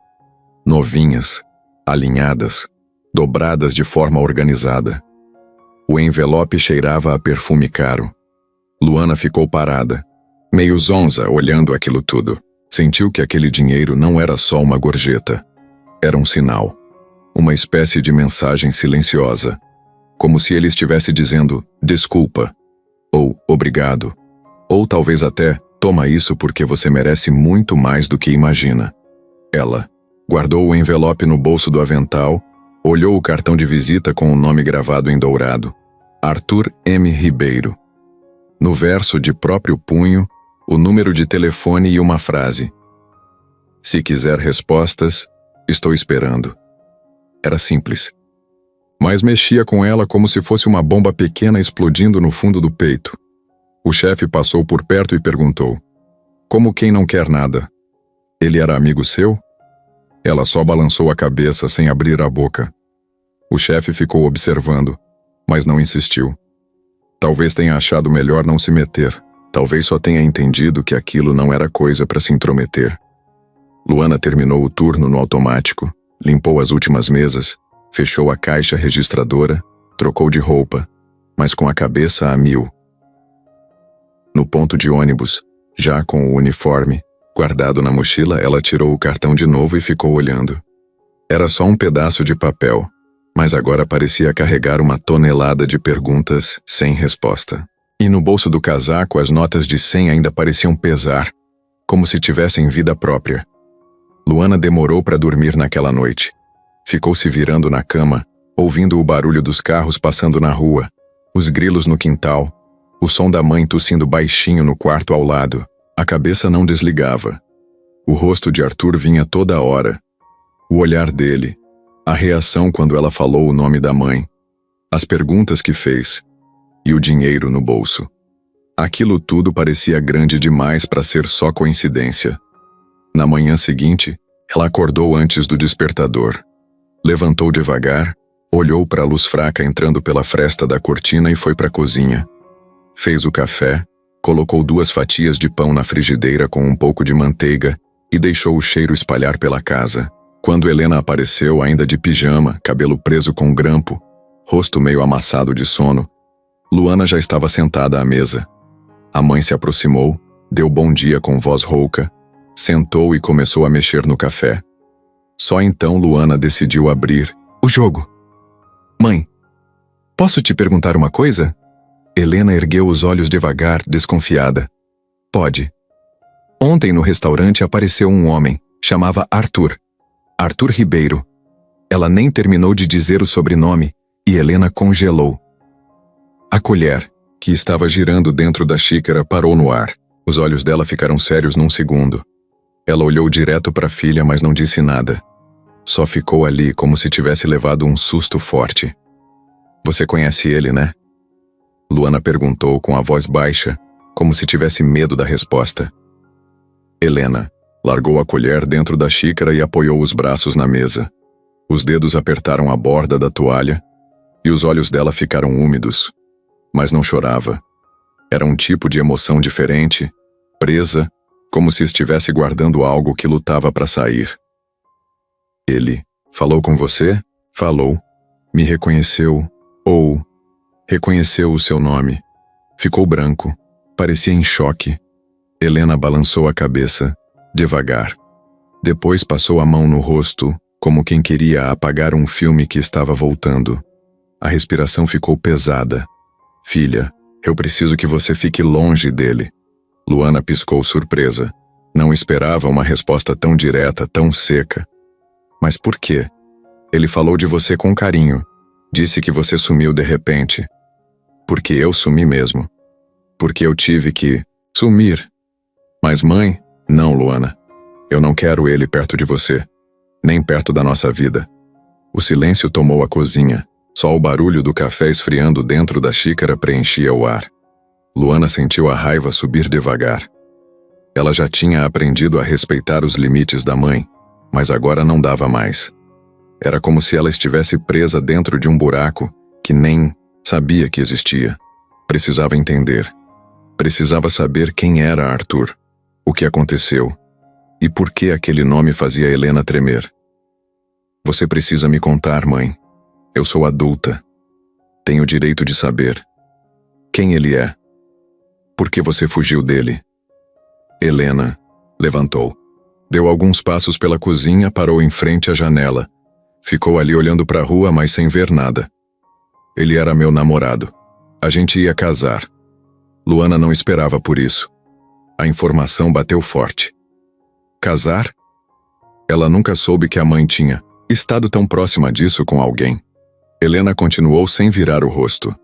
Novinhas, alinhadas, dobradas de forma organizada. O envelope cheirava a perfume caro. Luana ficou parada, meio zonza, olhando aquilo tudo. Sentiu que aquele dinheiro não era só uma gorjeta. Era um sinal. Uma espécie de mensagem silenciosa. Como se ele estivesse dizendo, desculpa, ou obrigado, ou talvez até, toma isso porque você merece muito mais do que imagina. Ela guardou o envelope no bolso do avental, olhou o cartão de visita com o nome gravado em dourado, Arthur M. Ribeiro. No verso de próprio punho, o número de telefone e uma frase: "Se quiser respostas, estou esperando." Era simples. Mas mexia com ela como se fosse uma bomba pequena explodindo no fundo do peito. O chefe passou por perto e perguntou: "Como quem não quer nada? Ele era amigo seu?" Ela só balançou a cabeça sem abrir a boca. O chefe ficou observando, mas não insistiu. Talvez tenha achado melhor não se meter. Talvez só tenha entendido que aquilo não era coisa para se intrometer. Luana terminou o turno no automático, limpou as últimas mesas, fechou a caixa registradora, trocou de roupa, mas com a cabeça a mil. No ponto de ônibus, já com o uniforme guardado na mochila, ela tirou o cartão de novo e ficou olhando. Era só um pedaço de papel, mas agora parecia carregar uma tonelada de perguntas sem resposta. E no bolso do casaco as notas de 100 ainda pareciam pesar, como se tivessem vida própria. Luana demorou para dormir naquela noite. Ficou se virando na cama, ouvindo o barulho dos carros passando na rua, os grilos no quintal, o som da mãe tossindo baixinho no quarto ao lado. A cabeça não desligava. O rosto de Arthur vinha toda hora. O olhar dele, a reação quando ela falou o nome da mãe, as perguntas que fez, e o dinheiro no bolso. Aquilo tudo parecia grande demais para ser só coincidência. Na manhã seguinte, ela acordou antes do despertador. Levantou devagar, olhou para a luz fraca entrando pela fresta da cortina e foi para a cozinha. Fez o café, colocou 2 fatias de pão na frigideira com um pouco de manteiga e deixou o cheiro espalhar pela casa. Quando Helena apareceu, ainda de pijama, cabelo preso com grampo, rosto meio amassado de sono, Luana já estava sentada à mesa. A mãe se aproximou, deu bom dia com voz rouca, sentou e começou a mexer no café. Só então Luana decidiu abrir o jogo. "Mãe, posso te perguntar uma coisa?" Helena ergueu os olhos devagar, desconfiada. "Pode." "Ontem no restaurante apareceu um homem, chamava Arthur. Arthur Ribeiro." Ela nem terminou de dizer o sobrenome e Helena congelou. A colher, que estava girando dentro da xícara, parou no ar. Os olhos dela ficaram sérios num segundo. Ela olhou direto para a filha, mas não disse nada. Só ficou ali como se tivesse levado um susto forte. "Você conhece ele, né?" Luana perguntou com a voz baixa, como se tivesse medo da resposta. Helena largou a colher dentro da xícara e apoiou os braços na mesa. Os dedos apertaram a borda da toalha e os olhos dela ficaram úmidos. Mas não chorava. Era um tipo de emoção diferente, presa, como se estivesse guardando algo que lutava para sair. "Ele falou com você?" "Falou. Me reconheceu, ou reconheceu o seu nome." Ficou branco, parecia em choque. Helena balançou a cabeça, devagar. Depois passou a mão no rosto, como quem queria apagar um filme que estava voltando. A respiração ficou pesada. Filha, eu preciso que você fique longe dele. Luana piscou surpresa. Não esperava uma resposta tão direta, tão seca. Mas por quê? Ele falou de você com carinho. Disse que você sumiu de repente. Porque eu sumi mesmo. Porque eu tive que sumir. Mas mãe, não, Luana. Eu não quero ele perto de você. Nem perto da nossa vida. O silêncio tomou a cozinha. Só o barulho do café esfriando dentro da xícara preenchia o ar. Luana sentiu a raiva subir devagar. Ela já tinha aprendido a respeitar os limites da mãe, mas agora não dava mais. Era como se ela estivesse presa dentro de um buraco que nem sabia que existia. Precisava entender. Precisava saber quem era Arthur, o que aconteceu e por que aquele nome fazia Helena tremer. Você precisa me contar, mãe. Eu sou adulta. Tenho o direito de saber. Quem ele é? Por que você fugiu dele? Helena levantou. Deu alguns passos pela cozinha, parou em frente à janela. Ficou ali olhando para a rua, mas sem ver nada. Ele era meu namorado. A gente ia casar. Luana não esperava por isso. A informação bateu forte. Casar? Ela nunca soube que a mãe tinha estado tão próxima disso com alguém. Helena continuou sem virar o rosto.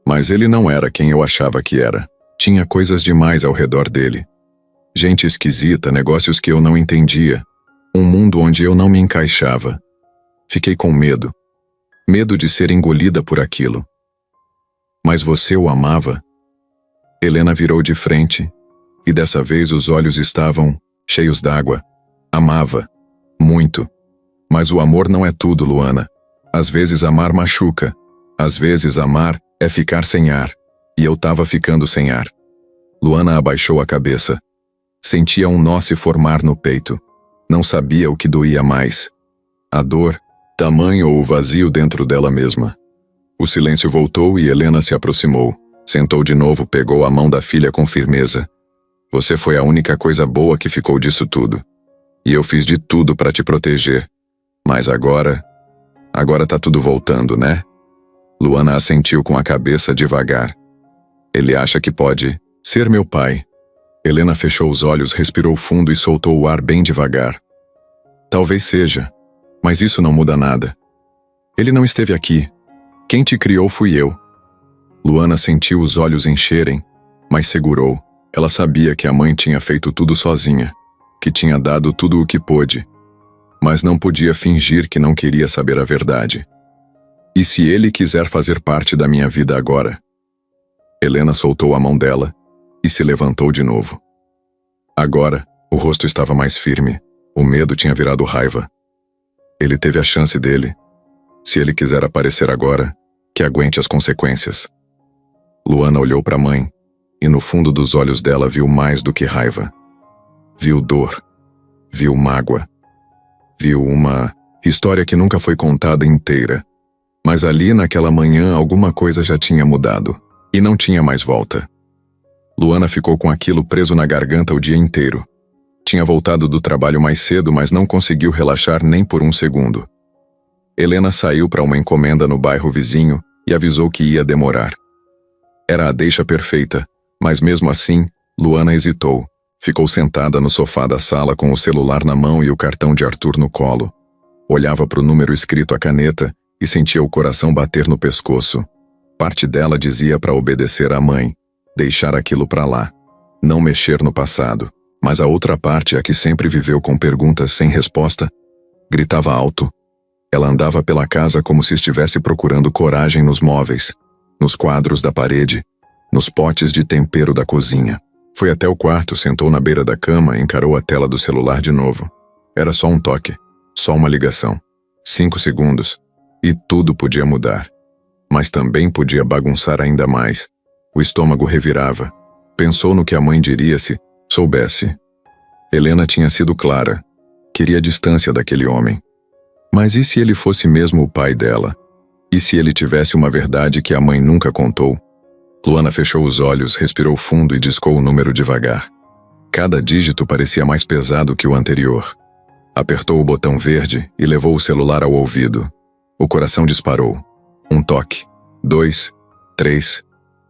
Mas ele não era quem eu achava que era. Tinha coisas demais ao redor dele. Gente esquisita, negócios que eu não entendia. Um mundo onde eu não me encaixava. Fiquei com medo. Medo de ser engolida por aquilo. Mas você o amava? Helena virou de frente, e dessa vez os olhos estavam cheios d'água. Amava. Muito. Mas o amor não é tudo, Luana. Às vezes amar machuca. Às vezes amar é ficar sem ar. E eu tava ficando sem ar. Luana abaixou a cabeça. Sentia um nó se formar no peito. Não sabia o que doía mais. A dor, tamanho ou o vazio dentro dela mesma. O silêncio voltou e Helena se aproximou. Sentou de novo, pegou a mão da filha com firmeza. Você foi a única coisa boa que ficou disso tudo. E eu fiz de tudo para te proteger. Mas agora tá tudo voltando, né? Luana assentiu com a cabeça devagar. Ele acha que pode ser meu pai. Helena fechou os olhos, respirou fundo e soltou o ar bem devagar. Talvez seja, mas isso não muda nada. Ele não esteve aqui. Quem te criou fui eu. Luana sentiu os olhos encherem, mas segurou. Ela sabia que a mãe tinha feito tudo sozinha, que tinha dado tudo o que pôde, mas não podia fingir que não queria saber a verdade. E se ele quiser fazer parte da minha vida agora? Helena soltou a mão dela e se levantou de novo. Agora, o rosto estava mais firme. O medo tinha virado raiva. Ele teve a chance dele. Se ele quiser aparecer agora, que aguente as consequências. Luana olhou para a mãe, e no fundo dos olhos dela viu mais do que raiva. Viu dor. Viu mágoa. Viu uma história que nunca foi contada inteira. Mas ali naquela manhã alguma coisa já tinha mudado. E não tinha mais volta. Luana ficou com aquilo preso na garganta o dia inteiro. Tinha voltado do trabalho mais cedo, mas não conseguiu relaxar nem por um segundo. Helena saiu para uma encomenda no bairro vizinho e avisou que ia demorar. Era a deixa perfeita, mas mesmo assim, Luana hesitou. Ficou sentada no sofá da sala com o celular na mão e o cartão de Arthur no colo. Olhava para o número escrito à caneta e sentia o coração bater no pescoço. Parte dela dizia para obedecer à mãe, deixar aquilo para lá, não mexer no passado. Mas a outra parte, a que sempre viveu com perguntas sem resposta, gritava alto. Ela andava pela casa como se estivesse procurando coragem nos móveis, nos quadros da parede, nos potes de tempero da cozinha. Foi até o quarto, sentou na beira da cama e encarou a tela do celular de novo. Era só um toque, só uma ligação. 5 segundos, e tudo podia mudar. Mas também podia bagunçar ainda mais. O estômago revirava. Pensou no que a mãe diria se soubesse. Helena tinha sido clara. Queria distância daquele homem. Mas e se ele fosse mesmo o pai dela? E se ele tivesse uma verdade que a mãe nunca contou? Luana fechou os olhos, respirou fundo e discou o número devagar. Cada dígito parecia mais pesado que o anterior. Apertou o botão verde e levou o celular ao ouvido. O coração disparou. Um toque. 2, 3.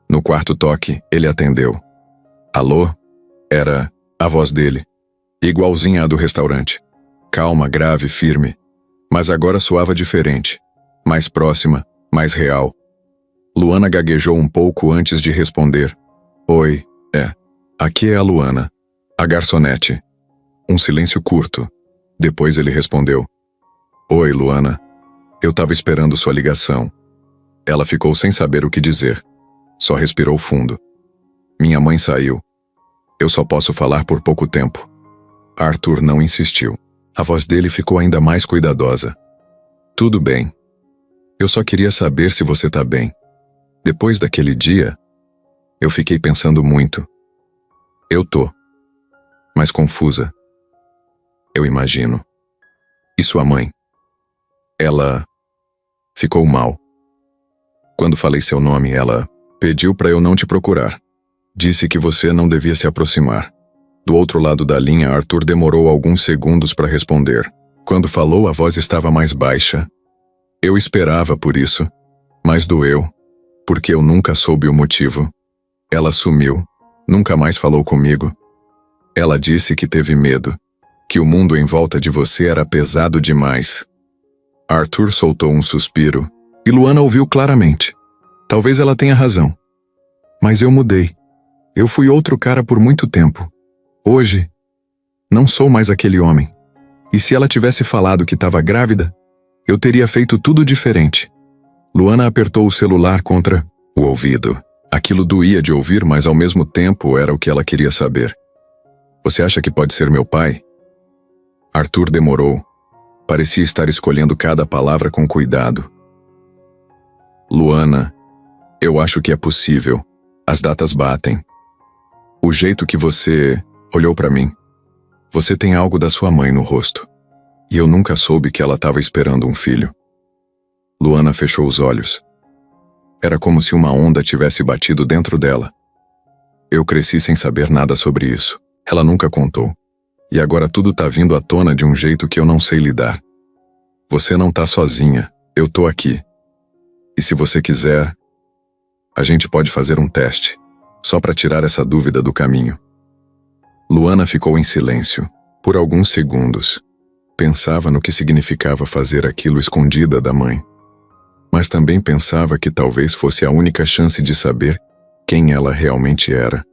No quarto toque, ele atendeu. Alô? Era a voz dele. Igualzinha à do restaurante. Calma, grave, firme. Mas agora soava diferente. Mais próxima, mais real. Luana gaguejou um pouco antes de responder. Oi, aqui é a Luana, a garçonete. Um silêncio curto. Depois ele respondeu. Oi, Luana. Eu tava esperando sua ligação. Ela ficou sem saber o que dizer. Só respirou fundo. Minha mãe saiu. Eu só posso falar por pouco tempo. Arthur não insistiu. A voz dele ficou ainda mais cuidadosa. Tudo bem. Eu só queria saber se você tá bem. Depois daquele dia, eu fiquei pensando muito. Eu tô. Mas confusa. Eu imagino. E sua mãe? Ela ficou mal. Quando falei seu nome, ela pediu pra eu não te procurar. Disse que você não devia se aproximar. Do outro lado da linha, Arthur demorou alguns segundos para responder. Quando falou, a voz estava mais baixa. Eu esperava por isso, mas doeu, porque eu nunca soube o motivo. Ela sumiu, nunca mais falou comigo. Ela disse que teve medo, que o mundo em volta de você era pesado demais. Arthur soltou um suspiro, e Luana ouviu claramente. Talvez ela tenha razão. Mas eu mudei. Eu fui outro cara por muito tempo. Hoje, não sou mais aquele homem. E se ela tivesse falado que estava grávida, eu teria feito tudo diferente. Luana apertou o celular contra o ouvido. Aquilo doía de ouvir, mas ao mesmo tempo era o que ela queria saber. Você acha que pode ser meu pai? Arthur demorou. Parecia estar escolhendo cada palavra com cuidado. Luana, eu acho que é possível. As datas batem. O jeito que você olhou pra mim. Você tem algo da sua mãe no rosto. E eu nunca soube que ela estava esperando um filho. Luana fechou os olhos. Era como se uma onda tivesse batido dentro dela. Eu cresci sem saber nada sobre isso. Ela nunca contou. E agora tudo tá vindo à tona de um jeito que eu não sei lidar. Você não tá sozinha. Eu tô aqui. E se você quiser, a gente pode fazer um teste, só para tirar essa dúvida do caminho. Luana ficou em silêncio, por alguns segundos. Pensava no que significava fazer aquilo escondida da mãe. Mas também pensava que talvez fosse a única chance de saber quem ela realmente era.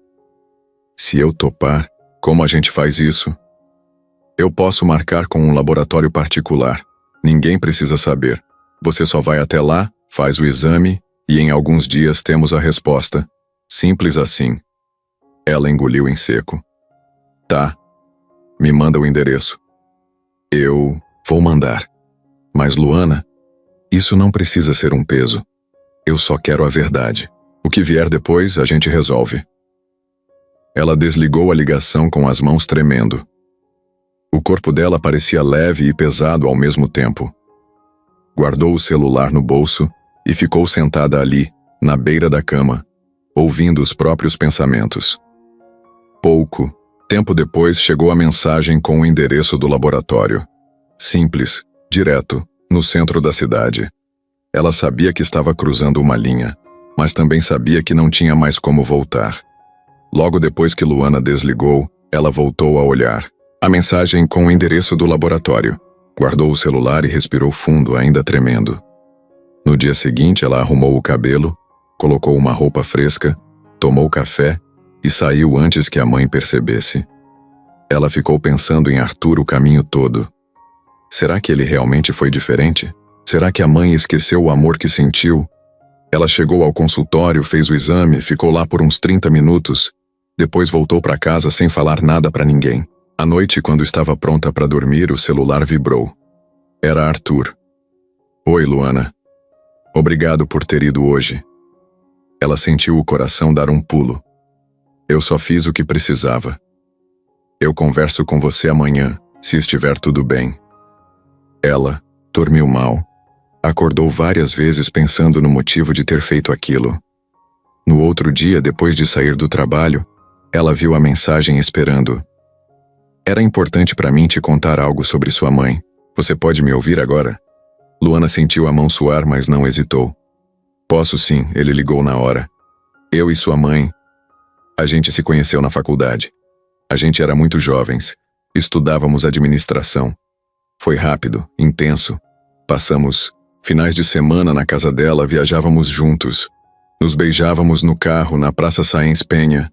Se eu topar, como a gente faz isso? Eu posso marcar com um laboratório particular. Ninguém precisa saber. Você só vai até lá, faz o exame e em alguns dias temos a resposta. Simples assim. Ela engoliu em seco. Tá. Me manda o endereço. Eu vou mandar. Mas Luana, isso não precisa ser um peso. Eu só quero a verdade. O que vier depois, a gente resolve. Ela desligou a ligação com as mãos tremendo. O corpo dela parecia leve e pesado ao mesmo tempo. Guardou o celular no bolso e ficou sentada ali, na beira da cama, ouvindo os próprios pensamentos. Pouco tempo depois chegou a mensagem com o endereço do laboratório. Simples, direto, no centro da cidade. Ela sabia que estava cruzando uma linha, mas também sabia que não tinha mais como voltar. Logo depois que Luana desligou, ela voltou a olhar. A mensagem com o endereço do laboratório. Guardou o celular e respirou fundo, ainda tremendo. No dia seguinte, ela arrumou o cabelo, colocou uma roupa fresca, tomou café e saiu antes que a mãe percebesse. Ela ficou pensando em Arthur o caminho todo. Será que ele realmente foi diferente? Será que a mãe esqueceu o amor que sentiu? Ela chegou ao consultório, fez o exame, ficou lá por uns 30 minutos. Depois voltou para casa sem falar nada para ninguém. À noite, quando estava pronta para dormir, o celular vibrou. Era Arthur. Oi, Luana. Obrigado por ter ido hoje. Ela sentiu o coração dar um pulo. Eu só fiz o que precisava. Eu converso com você amanhã, se estiver tudo bem. Ela dormiu mal. Acordou várias vezes pensando no motivo de ter feito aquilo. No No outro dia, depois de sair do trabalho, ela viu a mensagem esperando. Era importante para mim te contar algo sobre sua mãe. Você pode me ouvir agora? Luana sentiu a mão suar, mas não hesitou. Posso sim, ele ligou na hora. Eu e sua mãe. A gente se conheceu na faculdade. A gente era muito jovens. Estudávamos administração. Foi rápido, intenso. Passamos finais de semana na casa dela, viajávamos juntos. Nos beijávamos no carro, na Praça Sáenz Penha,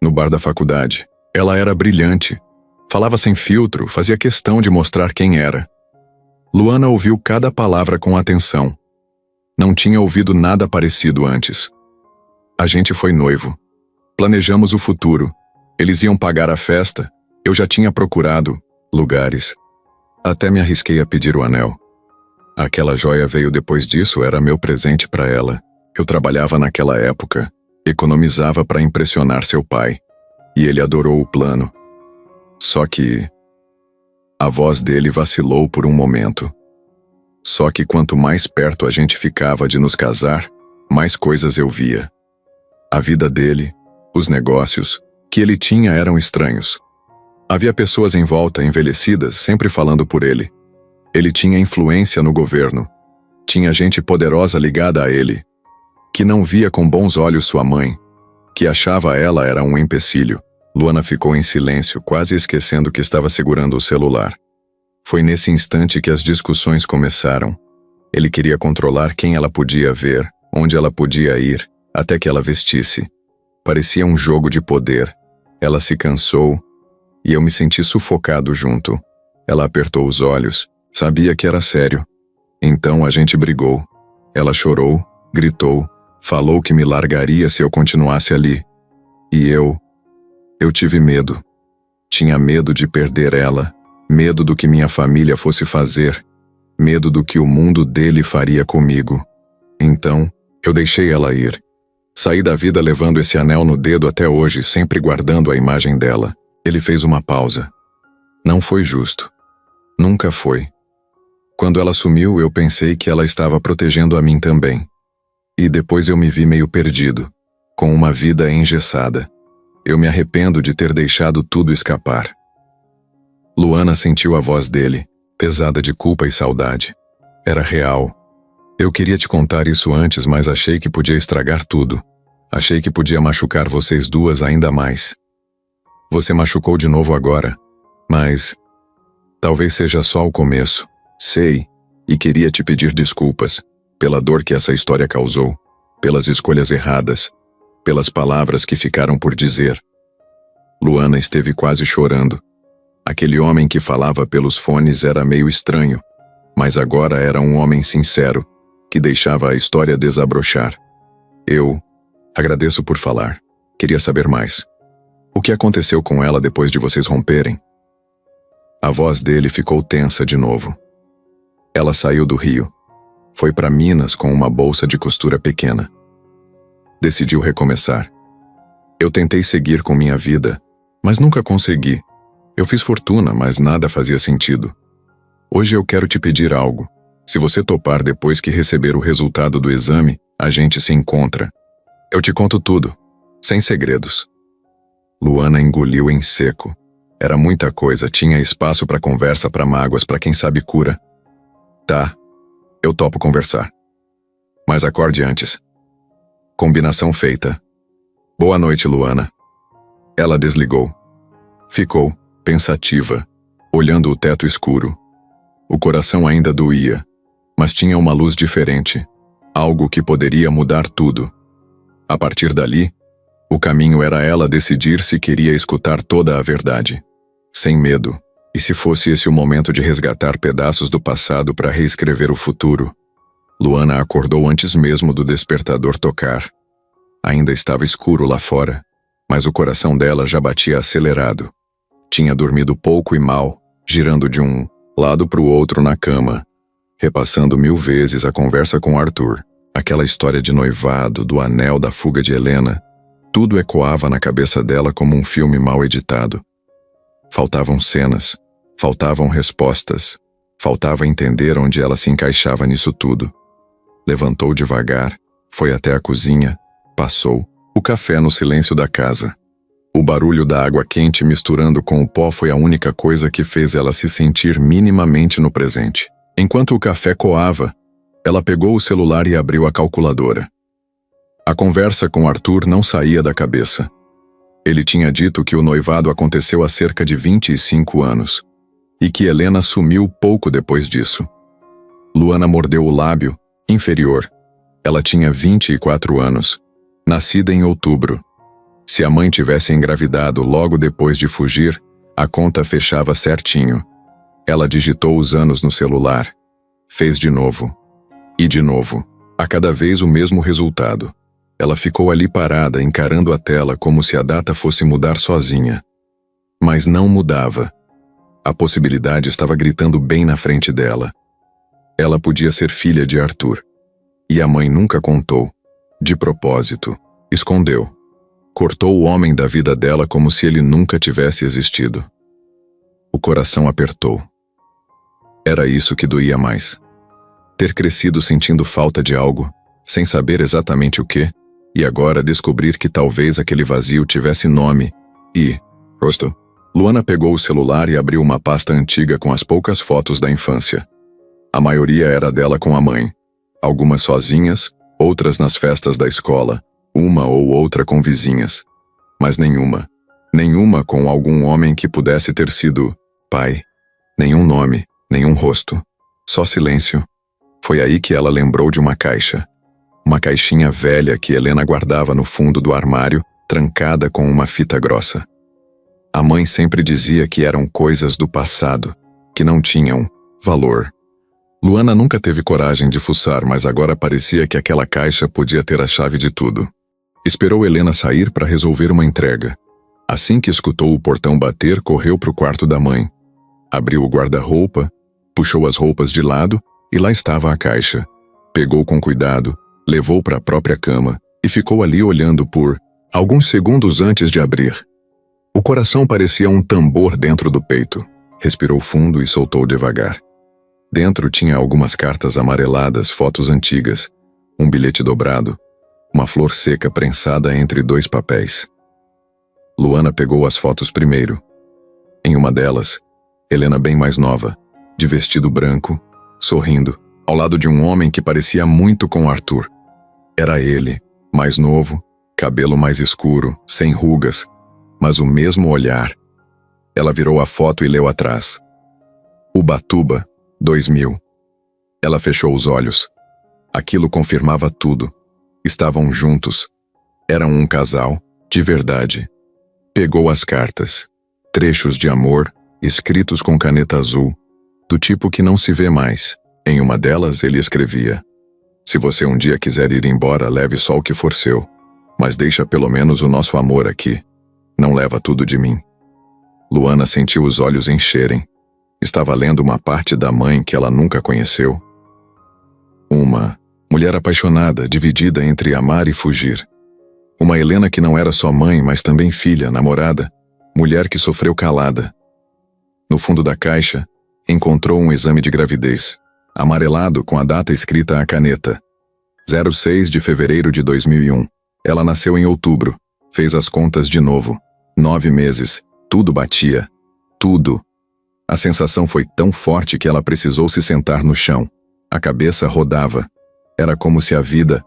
no bar da faculdade. Ela era brilhante. Falava sem filtro, fazia questão de mostrar quem era. Luana ouviu cada palavra com atenção. Não tinha ouvido nada parecido antes. A gente foi noivo. Planejamos o futuro. Eles iam pagar a festa. Eu já tinha procurado lugares. Até me arrisquei a pedir o anel. Aquela joia veio depois disso, era meu presente para ela. Eu trabalhava naquela época, economizava para impressionar seu pai. E ele adorou o plano. Só que a voz dele vacilou por um momento. Só que quanto mais perto a gente ficava de nos casar, mais coisas eu via. A vida dele, os negócios que ele tinha eram estranhos. Havia pessoas em volta envelhecidas sempre falando por ele. Ele tinha influência no governo. Tinha gente poderosa ligada a ele, que não via com bons olhos sua mãe, que achava ela era um empecilho. Luana ficou em silêncio, quase esquecendo que estava segurando o celular. Foi nesse instante que as discussões começaram. Ele queria controlar quem ela podia ver, onde ela podia ir, até que ela vestisse. Parecia um jogo de poder. Ela se cansou, e eu me senti sufocado junto. Ela apertou os olhos, sabia que era sério. Então a gente brigou. Ela chorou, gritou, falou que me largaria se eu continuasse ali. E eu tive medo. Tinha medo de perder ela, medo do que minha família fosse fazer, medo do que o mundo dele faria comigo. Então, eu deixei ela ir. Saí da vida levando esse anel no dedo até hoje, sempre guardando a imagem dela. Ele fez uma pausa. Não foi justo. Nunca foi. Quando ela sumiu, eu pensei que ela estava protegendo a mim também. E depois eu me vi meio perdido, com uma vida engessada. Eu me arrependo de ter deixado tudo escapar. Luana sentiu a voz dele, pesada de culpa e saudade. Era real. Eu queria te contar isso antes, mas achei que podia estragar tudo. Achei que podia machucar vocês duas ainda mais. Você machucou de novo agora, mas talvez seja só o começo. Sei, e queria te pedir desculpas pela dor que essa história causou, pelas escolhas erradas, pelas palavras que ficaram por dizer. Luana esteve quase chorando. Aquele homem que falava pelos fones era meio estranho, mas agora era um homem sincero, que deixava a história desabrochar. Eu agradeço por falar. Queria saber mais. O que aconteceu com ela depois de vocês romperem? A voz dele ficou tensa de novo. Ela saiu do Rio. Foi para Minas com uma bolsa de costura pequena. Decidiu recomeçar. Eu tentei seguir com minha vida, mas nunca consegui. Eu fiz fortuna, mas nada fazia sentido. Hoje eu quero te pedir algo. Se você topar depois que receber o resultado do exame, a gente se encontra. Eu te conto tudo, sem segredos. Luana engoliu em seco. Era muita coisa, tinha espaço para conversa, para mágoas, para quem sabe cura. Tá, eu topo conversar. Mas acorde antes. Combinação feita. Boa noite, Luana. Ela desligou. Ficou, pensativa, olhando o teto escuro. O coração ainda doía, mas tinha uma luz diferente, algo que poderia mudar tudo. A partir dali, o caminho era ela decidir se queria escutar toda a verdade, sem medo, e se fosse esse o momento de resgatar pedaços do passado para reescrever o futuro. Luana acordou antes mesmo do despertador tocar. Ainda estava escuro lá fora, mas o coração dela já batia acelerado. Tinha dormido pouco e mal, girando de um lado para o outro na cama, repassando 1000 vezes a conversa com Arthur, aquela história de noivado, do anel, da fuga de Helena. Tudo ecoava na cabeça dela como um filme mal editado. Faltavam cenas, faltavam respostas, faltava entender onde ela se encaixava nisso tudo. Levantou devagar, foi até a cozinha, passou, O café no silêncio da casa. O barulho da água quente misturando com o pó foi a única coisa que fez ela se sentir minimamente no presente. Enquanto o café coava, ela pegou o celular e abriu a calculadora. A conversa com Arthur não saía da cabeça. Ele tinha dito que o noivado aconteceu há cerca de 25 anos e que Helena sumiu pouco depois disso. Luana mordeu o lábio inferior. Ela tinha 24 anos, nascida em outubro. Se a mãe tivesse engravidado logo depois de fugir, a conta fechava certinho. Ela digitou os anos no celular. Fez de novo. E de novo. A cada vez o mesmo resultado. Ela ficou ali parada, encarando a tela como se a data fosse mudar sozinha. Mas não mudava. A possibilidade estava gritando bem na frente dela. Ela podia ser filha de Arthur. E a mãe nunca contou. De propósito. Escondeu. Cortou o homem da vida dela como se ele nunca tivesse existido. O coração apertou. Era isso que doía mais. Ter crescido sentindo falta de algo, sem saber exatamente o que, e agora descobrir que talvez aquele vazio tivesse nome e rosto. Luana pegou o celular e abriu uma pasta antiga com as poucas fotos da infância. A maioria era dela com a mãe. Algumas sozinhas, outras nas festas da escola, uma ou outra com vizinhas. Mas nenhuma com algum homem que pudesse ter sido pai. Nenhum nome, nenhum rosto. Só silêncio. Foi aí que ela lembrou de uma caixa. Uma caixinha velha que Helena guardava no fundo do armário, trancada com uma fita grossa. A mãe sempre dizia que eram coisas do passado, que não tinham valor. Luana nunca teve coragem de fuçar, mas agora parecia que aquela caixa podia ter a chave de tudo. Esperou Helena sair para resolver uma entrega. Assim que escutou o portão bater, correu para o quarto da mãe. Abriu o guarda-roupa, puxou as roupas de lado e lá estava a caixa. Pegou com cuidado, levou para a própria cama e ficou ali olhando por alguns segundos antes de abrir. O coração parecia um tambor dentro do peito. Respirou fundo e soltou devagar. Dentro tinha algumas cartas amareladas, fotos antigas, um bilhete dobrado, uma flor seca prensada entre dois papéis. Luana pegou as fotos primeiro. Em uma delas, Helena bem mais nova, de vestido branco, sorrindo, ao lado de um homem que parecia muito com Arthur. Era ele, mais novo, cabelo mais escuro, sem rugas, mas o mesmo olhar. Ela virou a foto e leu atrás. Ubatuba, 2000. Ela fechou os olhos. Aquilo confirmava tudo. Estavam juntos. Eram um casal, de verdade. Pegou as cartas. Trechos de amor, escritos com caneta azul, do tipo que não se vê mais. Em uma delas ele escrevia: "Se você um dia quiser ir embora, leve só o que for seu. Mas deixa pelo menos o nosso amor aqui. Não leva tudo de mim." Luana sentiu os olhos encherem. Estava lendo uma parte da mãe que ela nunca conheceu. Uma mulher apaixonada, dividida entre amar e fugir. Uma Helena que não era só mãe, mas também filha, namorada, mulher que sofreu calada. No fundo da caixa, encontrou um exame de gravidez, amarelado com a data escrita à caneta. 06 de fevereiro de 2001. Ela nasceu em outubro. Fez as contas de novo. 9 meses. Tudo batia. Tudo. A sensação foi tão forte que ela precisou se sentar no chão. A cabeça rodava. Era como se a vida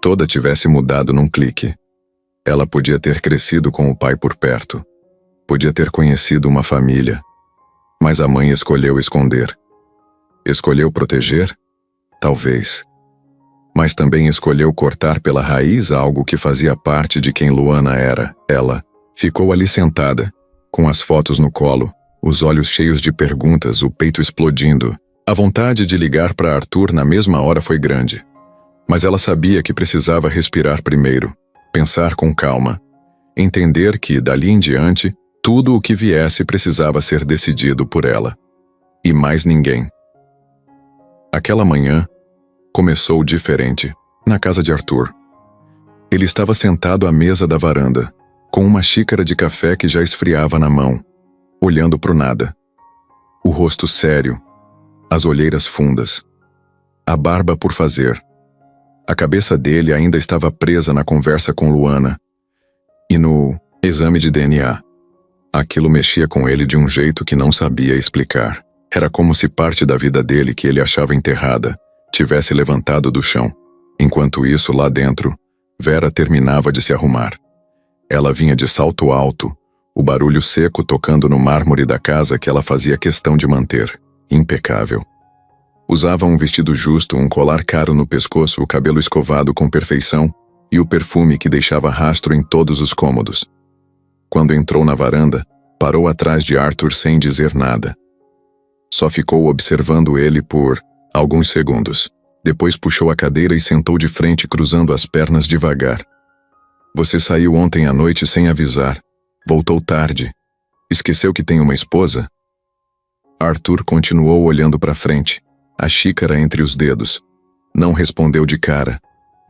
toda tivesse mudado num clique. Ela podia ter crescido com o pai por perto. Podia ter conhecido uma família. Mas a mãe escolheu esconder. Escolheu proteger? Talvez. Mas também escolheu cortar pela raiz algo que fazia parte de quem Luana era. Ela ficou ali sentada, com as fotos no colo, os olhos cheios de perguntas, o peito explodindo. A vontade de ligar para Arthur na mesma hora foi grande. Mas ela sabia que precisava respirar primeiro, pensar com calma, entender que, dali em diante, tudo o que viesse precisava ser decidido por ela. E mais ninguém. Aquela manhã começou diferente, na casa de Arthur. Ele estava sentado à mesa da varanda, com uma xícara de café que já esfriava na mão, olhando para o nada. O rosto sério, as olheiras fundas, a barba por fazer. A cabeça dele ainda estava presa na conversa com Luana, E no exame de DNA, aquilo mexia com ele de um jeito que não sabia explicar. Era como se parte da vida dele que ele achava enterrada tivesse levantado do chão. Enquanto isso, lá dentro, Vera terminava de se arrumar. Ela vinha de salto alto, o barulho seco tocando no mármore da casa que ela fazia questão de manter, impecável. Usava um vestido justo, um colar caro no pescoço, o cabelo escovado com perfeição e o perfume que deixava rastro em todos os cômodos. Quando entrou na varanda, parou atrás de Arthur sem dizer nada. Só ficou observando ele por alguns segundos. Depois puxou a cadeira e sentou de frente, cruzando as pernas devagar. Você saiu ontem à noite sem avisar. Voltou tarde. Esqueceu que tem uma esposa? Arthur continuou olhando para frente, a xícara entre os dedos. Não respondeu de cara.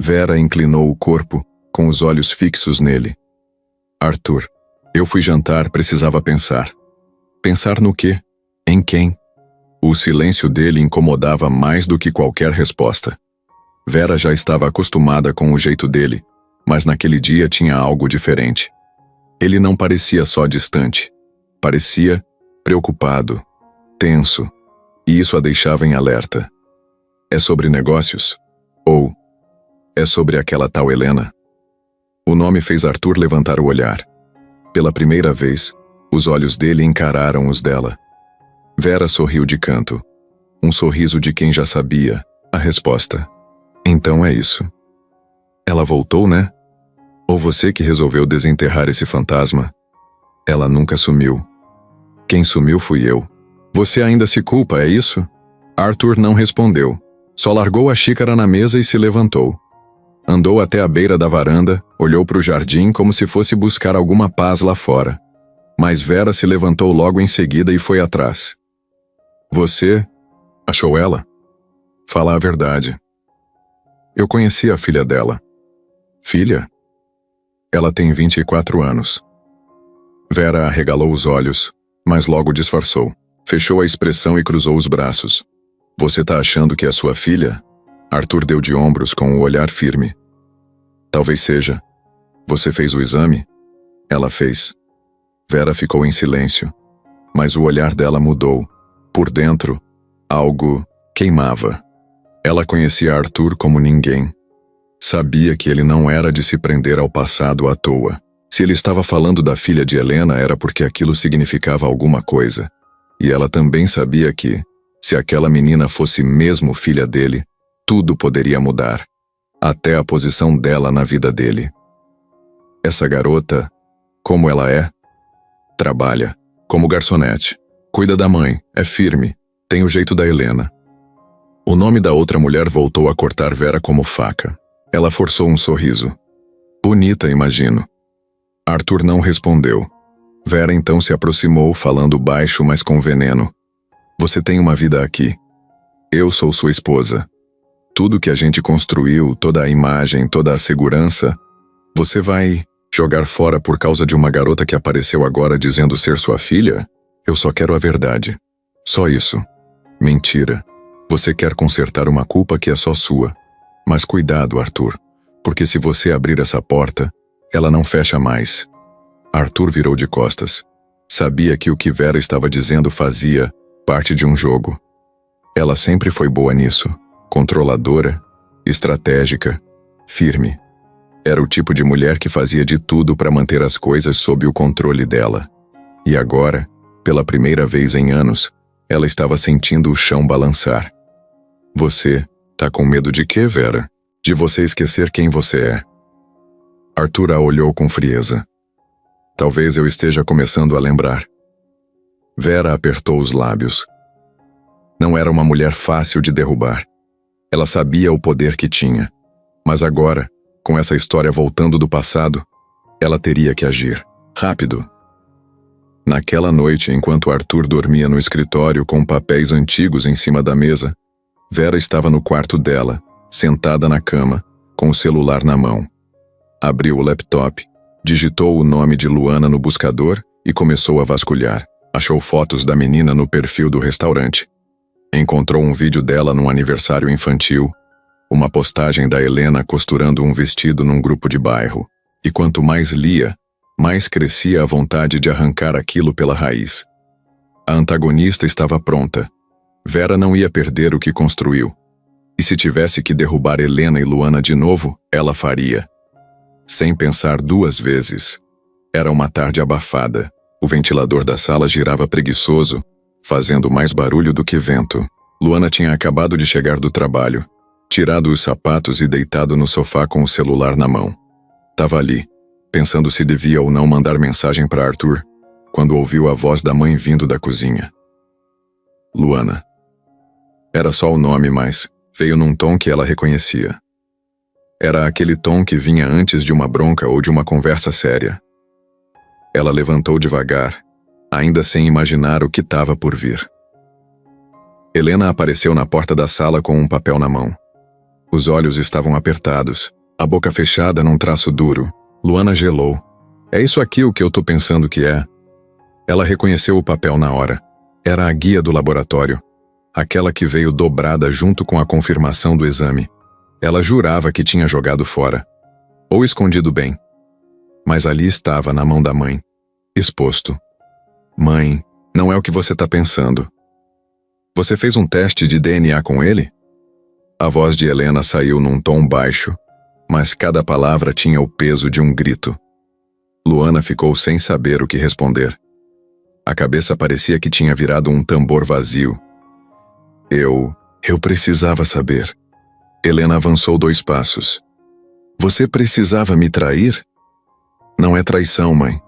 Vera inclinou o corpo, com os olhos fixos nele. Arthur, eu fui jantar, precisava pensar. Pensar no quê? Em quem? O silêncio dele incomodava mais do que qualquer resposta. Vera já estava acostumada com o jeito dele, mas naquele dia tinha algo diferente. Ele não parecia só distante. Parecia preocupado, tenso, e isso a deixava em alerta. É sobre negócios? Ou é sobre aquela tal Helena? O nome fez Arthur levantar o olhar. Pela primeira vez, os olhos dele encararam os dela. Vera sorriu de canto. Um sorriso de quem já sabia a resposta. Então é isso. Ela voltou, né? Ou você que resolveu desenterrar esse fantasma? Ela nunca sumiu. Quem sumiu fui eu. Você ainda se culpa, é isso? Arthur não respondeu. Só largou a xícara na mesa e se levantou. Andou até a beira da varanda, olhou para o jardim como se fosse buscar alguma paz lá fora. Mas Vera se levantou logo em seguida e foi atrás. Você achou ela? Fala a verdade. Eu conheci a filha dela. Filha? Ela tem 24 anos. Vera arregalou os olhos, mas logo disfarçou. Fechou a expressão e cruzou os braços. Você tá achando que é sua filha? Arthur deu de ombros com o olhar firme. Talvez seja. Você fez o exame? Ela fez. Vera ficou em silêncio, mas o olhar dela mudou. Por dentro, algo queimava. Ela conhecia Arthur como ninguém. Sabia que ele não era de se prender ao passado à toa. Se ele estava falando da filha de Helena era porque aquilo significava alguma coisa. E ela também sabia que, se aquela menina fosse mesmo filha dele, tudo poderia mudar. Até a posição dela na vida dele. Essa garota, como ela é? Trabalha, como garçonete. Cuida da mãe, é firme, tem o jeito da Helena. O nome da outra mulher voltou a cortar Vera como faca. Ela forçou um sorriso. Bonita, imagino. Arthur não respondeu. Vera então se aproximou, falando baixo, mas com veneno. Você tem uma vida aqui. Eu sou sua esposa. Tudo que a gente construiu, toda a imagem, toda a segurança, você vai jogar fora por causa de uma garota que apareceu agora dizendo ser sua filha? Eu só quero a verdade. Só isso. Mentira. Você quer consertar uma culpa que é só sua. Mas cuidado, Arthur, porque se você abrir essa porta, ela não fecha mais. Arthur virou de costas. Sabia que o que Vera estava dizendo fazia parte de um jogo. Ela sempre foi boa nisso. Controladora, estratégica, firme. Era o tipo de mulher que fazia de tudo para manter as coisas sob o controle dela. E agora, pela primeira vez em anos, ela estava sentindo o chão balançar. Você tá com medo de quê, Vera? De você esquecer quem você é. Arthur a olhou com frieza. Talvez eu esteja começando a lembrar. Vera apertou os lábios. Não era uma mulher fácil de derrubar. Ela sabia o poder que tinha. Mas agora, com essa história voltando do passado, ela teria que agir. Rápido. Naquela noite, enquanto Arthur dormia no escritório com papéis antigos em cima da mesa, Vera estava no quarto dela, sentada na cama, com o celular na mão. Abriu o laptop, digitou o nome de Luana no buscador e começou a vasculhar. Achou fotos da menina no perfil do restaurante. Encontrou um vídeo dela num aniversário infantil, uma postagem da Helena costurando um vestido num grupo de bairro. E quanto mais lia, mais crescia a vontade de arrancar aquilo pela raiz. A antagonista estava pronta. Vera não ia perder o que construiu. E se tivesse que derrubar Helena e Luana de novo, ela faria. Sem pensar duas vezes. Era uma tarde abafada. O ventilador da sala girava preguiçoso, fazendo mais barulho do que vento. Luana tinha acabado de chegar do trabalho, tirado os sapatos e deitado no sofá com o celular na mão. Tava ali, pensando se devia ou não mandar mensagem para Arthur, quando ouviu a voz da mãe vindo da cozinha. Luana. Era só o nome, mas veio num tom que ela reconhecia. Era aquele tom que vinha antes de uma bronca ou de uma conversa séria. Ela levantou devagar, ainda sem imaginar o que estava por vir. Helena apareceu na porta da sala com um papel na mão. Os olhos estavam apertados, a boca fechada num traço duro. Luana gelou. É isso aqui o que eu tô pensando que é? Ela reconheceu o papel na hora. Era a guia do laboratório, aquela que veio dobrada junto com a confirmação do exame. Ela jurava que tinha jogado fora, ou escondido bem. Mas ali estava na mão da mãe, exposto. Mãe, não é o que você tá pensando. Você fez um teste de DNA com ele? A voz de Helena saiu num tom baixo, mas cada palavra tinha o peso de um grito. Luana ficou sem saber o que responder. A cabeça parecia que tinha virado um tambor vazio. Eu precisava saber. Helena avançou 2 passos. Você precisava me trair? Não é traição, mãe.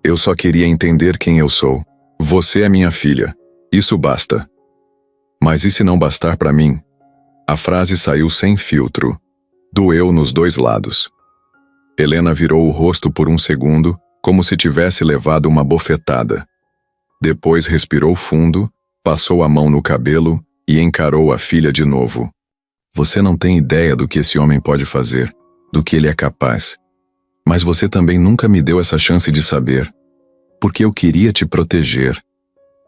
Eu só queria entender quem eu sou. Você é minha filha. Isso basta. Mas e se não bastar para mim? A frase saiu sem filtro. Doeu nos 2 lados. Helena virou o rosto por um segundo, como se tivesse levado uma bofetada. Depois respirou fundo, passou a mão no cabelo e encarou a filha de novo. Você não tem ideia do que esse homem pode fazer, do que ele é capaz. Mas você também nunca me deu essa chance de saber. Porque eu queria te proteger.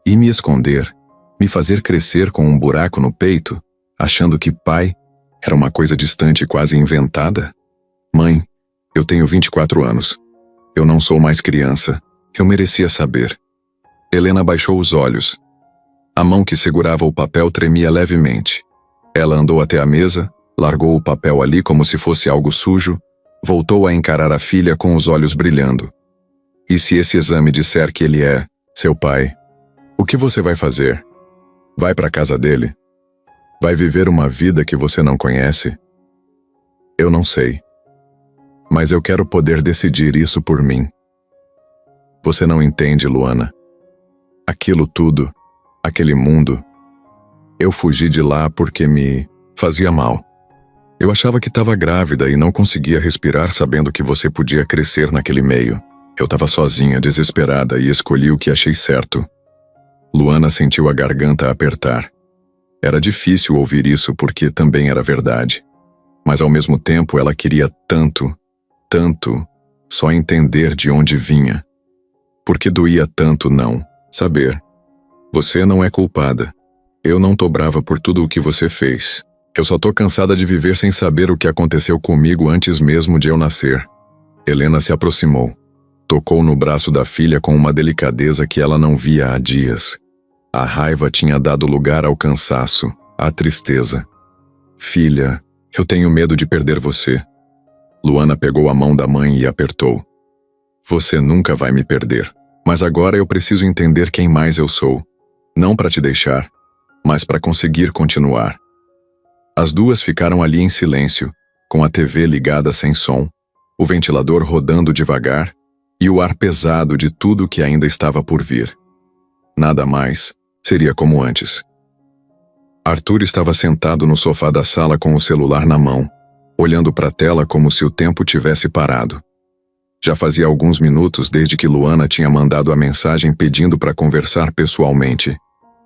E me esconder, me fazer crescer com um buraco no peito, achando que pai era uma coisa distante e quase inventada? Mãe, eu tenho 24 anos. Eu não sou mais criança. Eu merecia saber. Helena baixou os olhos. A mão que segurava o papel tremia levemente. Ela andou até a mesa, largou o papel ali como se fosse algo sujo, voltou a encarar a filha com os olhos brilhando. E se esse exame disser que ele é seu pai, o que você vai fazer? Vai para a casa dele? Vai viver uma vida que você não conhece? Eu não sei. Mas eu quero poder decidir isso por mim. Você não entende, Luana. Aquilo tudo, aquele mundo. Eu fugi de lá porque me fazia mal. Eu achava que estava grávida e não conseguia respirar sabendo que você podia crescer naquele meio. Eu estava sozinha, desesperada e escolhi o que achei certo. Luana sentiu a garganta apertar. Era difícil ouvir isso porque também era verdade. Mas ao mesmo tempo ela queria tanto, só entender de onde vinha. Porque doía tanto não saber. Você não é culpada. Eu não tô brava por tudo o que você fez. Eu só tô cansada de viver sem saber o que aconteceu comigo antes mesmo de eu nascer. Helena se aproximou. Tocou no braço da filha com uma delicadeza que ela não via há dias. A raiva tinha dado lugar ao cansaço, à tristeza. Filha, eu tenho medo de perder você. Luana pegou a mão da mãe e apertou. Você nunca vai me perder, mas agora eu preciso entender quem mais eu sou. Não para te deixar, mas para conseguir continuar. As duas ficaram ali em silêncio, com a TV ligada sem som, o ventilador rodando devagar e o ar pesado de tudo que ainda estava por vir. Nada mais seria como antes. Arthur estava sentado no sofá da sala com o celular na mão, olhando para a tela como se o tempo tivesse parado. Já fazia alguns minutos desde que Luana tinha mandado a mensagem pedindo para conversar pessoalmente.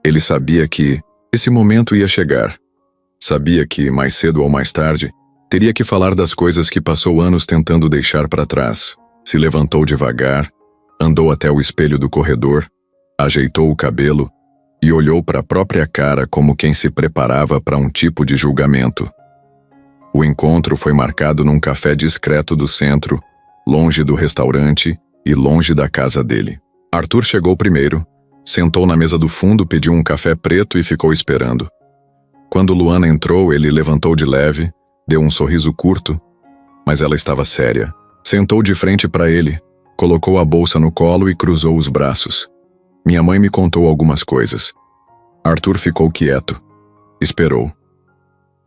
Ele sabia que esse momento ia chegar. Sabia que, mais cedo ou mais tarde, teria que falar das coisas que passou anos tentando deixar para trás. Se levantou devagar, andou até o espelho do corredor, ajeitou o cabelo e olhou para a própria cara como quem se preparava para um tipo de julgamento. O encontro foi marcado num café discreto do centro, longe do restaurante e longe da casa dele. Arthur chegou primeiro, sentou na mesa do fundo, pediu um café preto e ficou esperando. Quando Luana entrou, ele levantou de leve, deu um sorriso curto, mas ela estava séria. Sentou de frente para ele, colocou a bolsa no colo e cruzou os braços. Minha mãe me contou algumas coisas. Arthur ficou quieto. Esperou.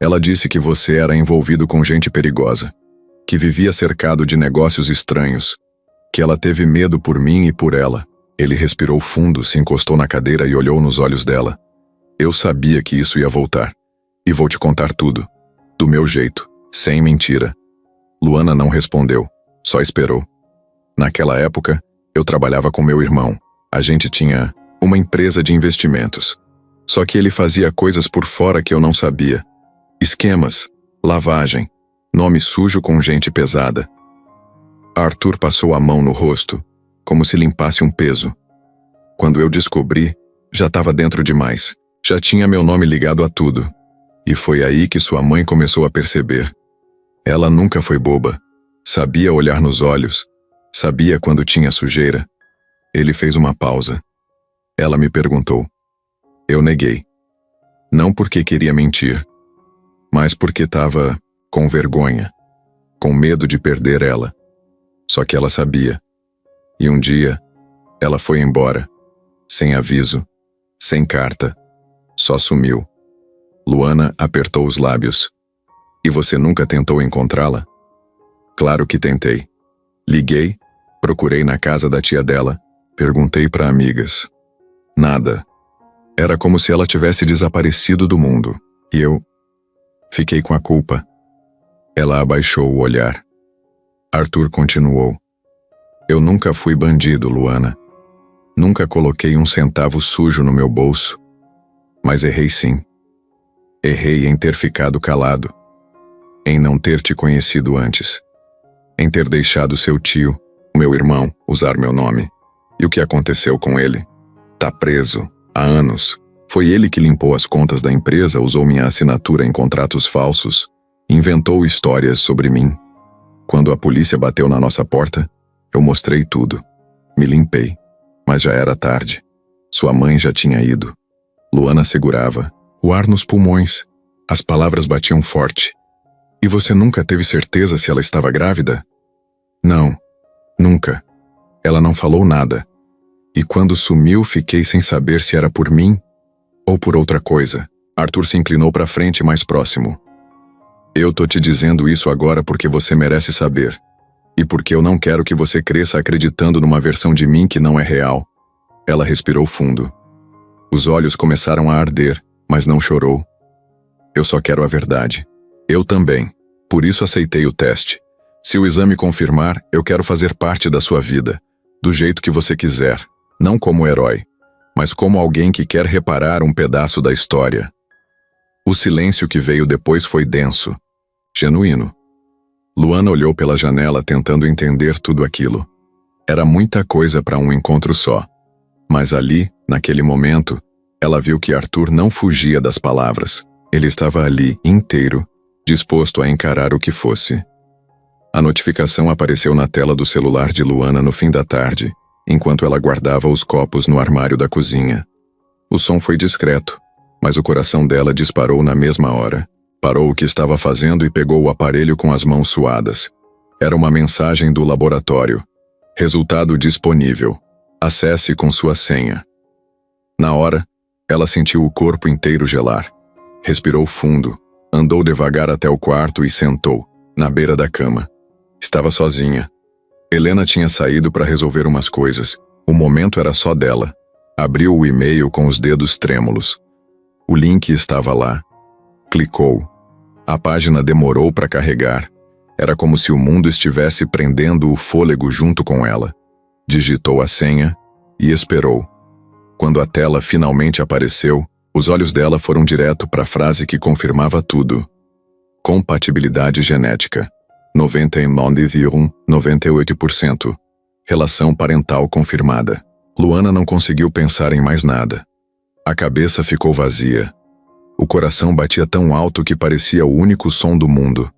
Ela disse que você era envolvido com gente perigosa, que vivia cercado de negócios estranhos, que ela teve medo por mim e por ela. Ele respirou fundo, se encostou na cadeira e olhou nos olhos dela. Eu sabia que isso ia voltar. E vou te contar tudo. Do meu jeito, sem mentira. Luana não respondeu, só esperou. Naquela época, eu trabalhava com meu irmão. A gente tinha uma empresa de investimentos. Só que ele fazia coisas por fora que eu não sabia. Esquemas, lavagem, nome sujo com gente pesada. Arthur passou a mão no rosto, como se limpasse um peso. Quando eu descobri, já estava dentro demais. Já tinha meu nome ligado a tudo. E foi aí que sua mãe começou a perceber. Ela nunca foi boba. Sabia olhar nos olhos. Sabia quando tinha sujeira. Ele fez uma pausa. Ela me perguntou. Eu neguei. Não porque queria mentir, mas porque estava com vergonha, com medo de perder ela. Só que ela sabia. E um dia, ela foi embora, sem aviso, sem carta, só sumiu. Luana apertou os lábios. E você nunca tentou encontrá-la? Claro que tentei. Liguei, procurei na casa da tia dela, perguntei para amigas. Nada. Era como se ela tivesse desaparecido do mundo. E eu fiquei com a culpa. Ela abaixou o olhar. Arthur continuou. Eu nunca fui bandido, Luana. Nunca coloquei um centavo sujo no meu bolso. Mas errei sim. Errei em ter ficado calado. Em não ter te conhecido antes. Em ter deixado seu tio, meu irmão, usar meu nome. E o que aconteceu com ele? Tá preso, há anos. Foi ele que limpou as contas da empresa, usou minha assinatura em contratos falsos, inventou histórias sobre mim. Quando a polícia bateu na nossa porta, eu mostrei tudo. Me limpei, mas já era tarde. Sua mãe já tinha ido. Luana segurava, o ar nos pulmões. As palavras batiam forte. E você nunca teve certeza se ela estava grávida? Não, nunca. Ela não falou nada. E quando sumiu, fiquei sem saber se era por mim ou por outra coisa. Arthur se inclinou para frente mais próximo. Eu tô te dizendo isso agora porque você merece saber. E porque eu não quero que você cresça acreditando numa versão de mim que não é real. Ela respirou fundo. Os olhos começaram a arder, mas não chorou. Eu só quero a verdade. Eu também. Por isso aceitei o teste. Se o exame confirmar, eu quero fazer parte da sua vida. Do jeito que você quiser. Não como herói, mas como alguém que quer reparar um pedaço da história. O silêncio que veio depois foi denso. Genuíno. Luana olhou pela janela tentando entender tudo aquilo. Era muita coisa para um encontro só. Mas ali, naquele momento, ela viu que Arthur não fugia das palavras. Ele estava ali, inteiro, disposto a encarar o que fosse. A notificação apareceu na tela do celular de Luana no fim da tarde, enquanto ela guardava os copos no armário da cozinha. O som foi discreto, mas o coração dela disparou na mesma hora. Parou o que estava fazendo e pegou o aparelho com as mãos suadas. Era uma mensagem do laboratório. Resultado disponível. Acesse com sua senha. Na hora, ela sentiu o corpo inteiro gelar. Respirou fundo, andou devagar até o quarto e sentou, na beira da cama. Estava sozinha. Helena tinha saído para resolver umas coisas. O momento era só dela. Abriu o e-mail com os dedos trêmulos. O link estava lá. Clicou. A página demorou para carregar. Era como se o mundo estivesse prendendo o fôlego junto com ela. Digitou a senha e esperou. Quando a tela finalmente apareceu, os olhos dela foram direto para a frase que confirmava tudo. Compatibilidade genética. 99,98%. Relação parental confirmada. Luana não conseguiu pensar em mais nada. A cabeça ficou vazia. O coração batia tão alto que parecia o único som do mundo.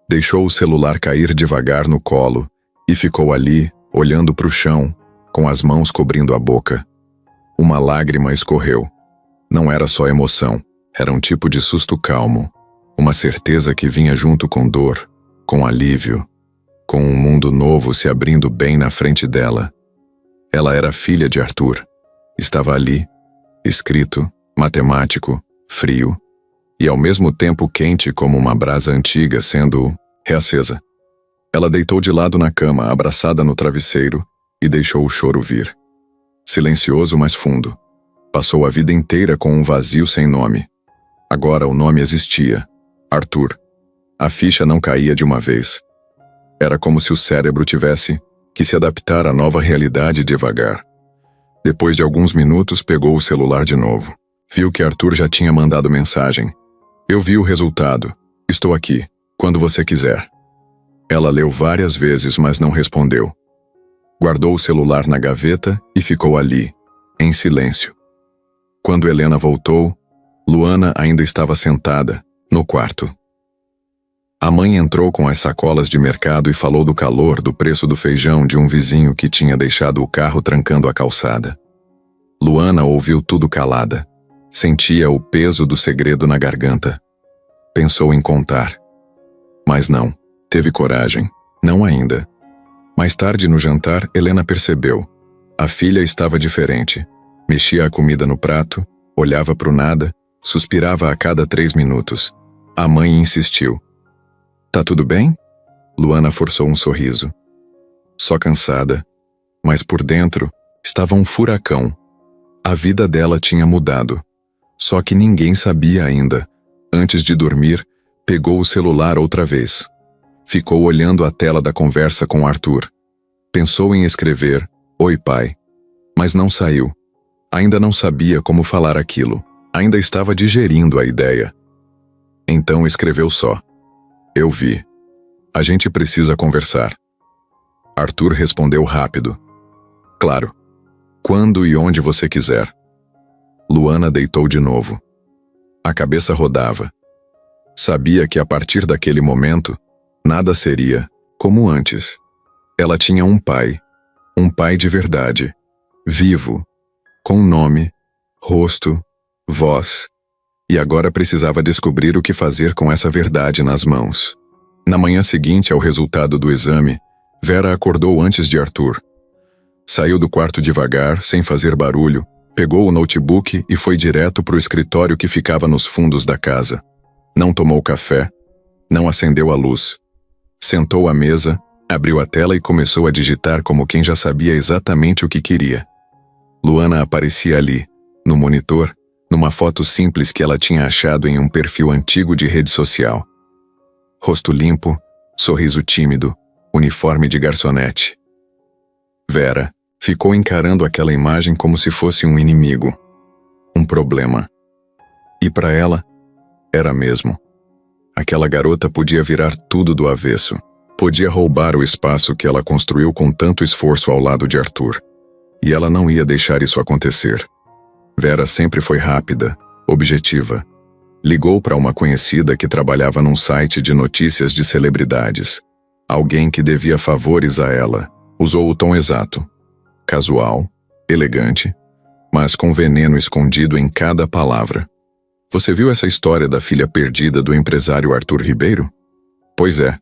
Deixou o celular cair devagar no colo E ficou ali, olhando para o chão, com as mãos cobrindo a boca. Uma lágrima escorreu. Não era só emoção, era um tipo de susto calmo, uma certeza que vinha junto com dor, com alívio, com um mundo novo se abrindo bem na frente dela. Ela era filha de Arthur. Estava ali, escrito, matemático, frio, e ao mesmo tempo quente como uma brasa antiga sendo reacesa. Ela deitou de lado na cama, abraçada no travesseiro, e deixou o choro vir. Silencioso, mas fundo. Passou a vida inteira com um vazio sem nome. Agora o nome existia. Arthur. A ficha não caía de uma vez. Era como se o cérebro tivesse que se adaptar à nova realidade devagar. Depois de alguns minutos, pegou o celular de novo. Viu que Arthur já tinha mandado mensagem. Eu vi o resultado. Estou aqui, quando você quiser. Ela leu várias vezes, mas não respondeu. Guardou o celular na gaveta e ficou ali, em silêncio. Quando Helena voltou, Luana ainda estava sentada, no quarto. A mãe entrou com as sacolas de mercado e falou do calor do preço do feijão de um vizinho que tinha deixado o carro trancando a calçada. Luana ouviu tudo calada. Sentia o peso do segredo na garganta. Pensou em contar. Mas não, teve coragem. Não ainda. Mais tarde no jantar, Helena percebeu. A filha estava diferente. Mexia a comida no prato, olhava para o nada, suspirava a cada 3 minutos. A mãe insistiu. Tá tudo bem? Luana forçou um sorriso. Só cansada, mas por dentro estava um furacão. A vida dela tinha mudado. Só que ninguém sabia ainda. Antes de dormir, pegou o celular outra vez. Ficou olhando a tela da conversa com Arthur. Pensou em escrever, "Oi, pai", mas não saiu. Ainda não sabia como falar aquilo. Ainda estava digerindo a ideia. Então escreveu só. Eu vi. A gente precisa conversar. Arthur respondeu rápido. Claro. Quando e onde você quiser. Luana deitou de novo. A cabeça rodava. Sabia que a partir daquele momento, nada seria como antes. Ela tinha um pai de verdade, vivo, com nome, rosto, voz, e agora precisava descobrir o que fazer com essa verdade nas mãos. Na manhã seguinte ao resultado do exame, Vera acordou antes de Arthur. Saiu do quarto devagar, sem fazer barulho, pegou o notebook e foi direto para o escritório que ficava nos fundos da casa. Não tomou café, não acendeu a luz. Sentou à mesa, abriu a tela e começou a digitar como quem já sabia exatamente o que queria. Luana aparecia ali, no monitor, numa foto simples que ela tinha achado em um perfil antigo de rede social. Rosto limpo, sorriso tímido, uniforme de garçonete. Vera ficou encarando aquela imagem como se fosse um inimigo, um problema. E para ela, era mesmo. Aquela garota podia virar tudo do avesso. Podia roubar o espaço que ela construiu com tanto esforço ao lado de Arthur. E ela não ia deixar isso acontecer. Vera sempre foi rápida, objetiva. Ligou para uma conhecida que trabalhava num site de notícias de celebridades. Alguém que devia favores a ela. Usou o tom exato. Casual, elegante, mas com veneno escondido em cada palavra. Você viu essa história da filha perdida do empresário Arthur Ribeiro? Pois é.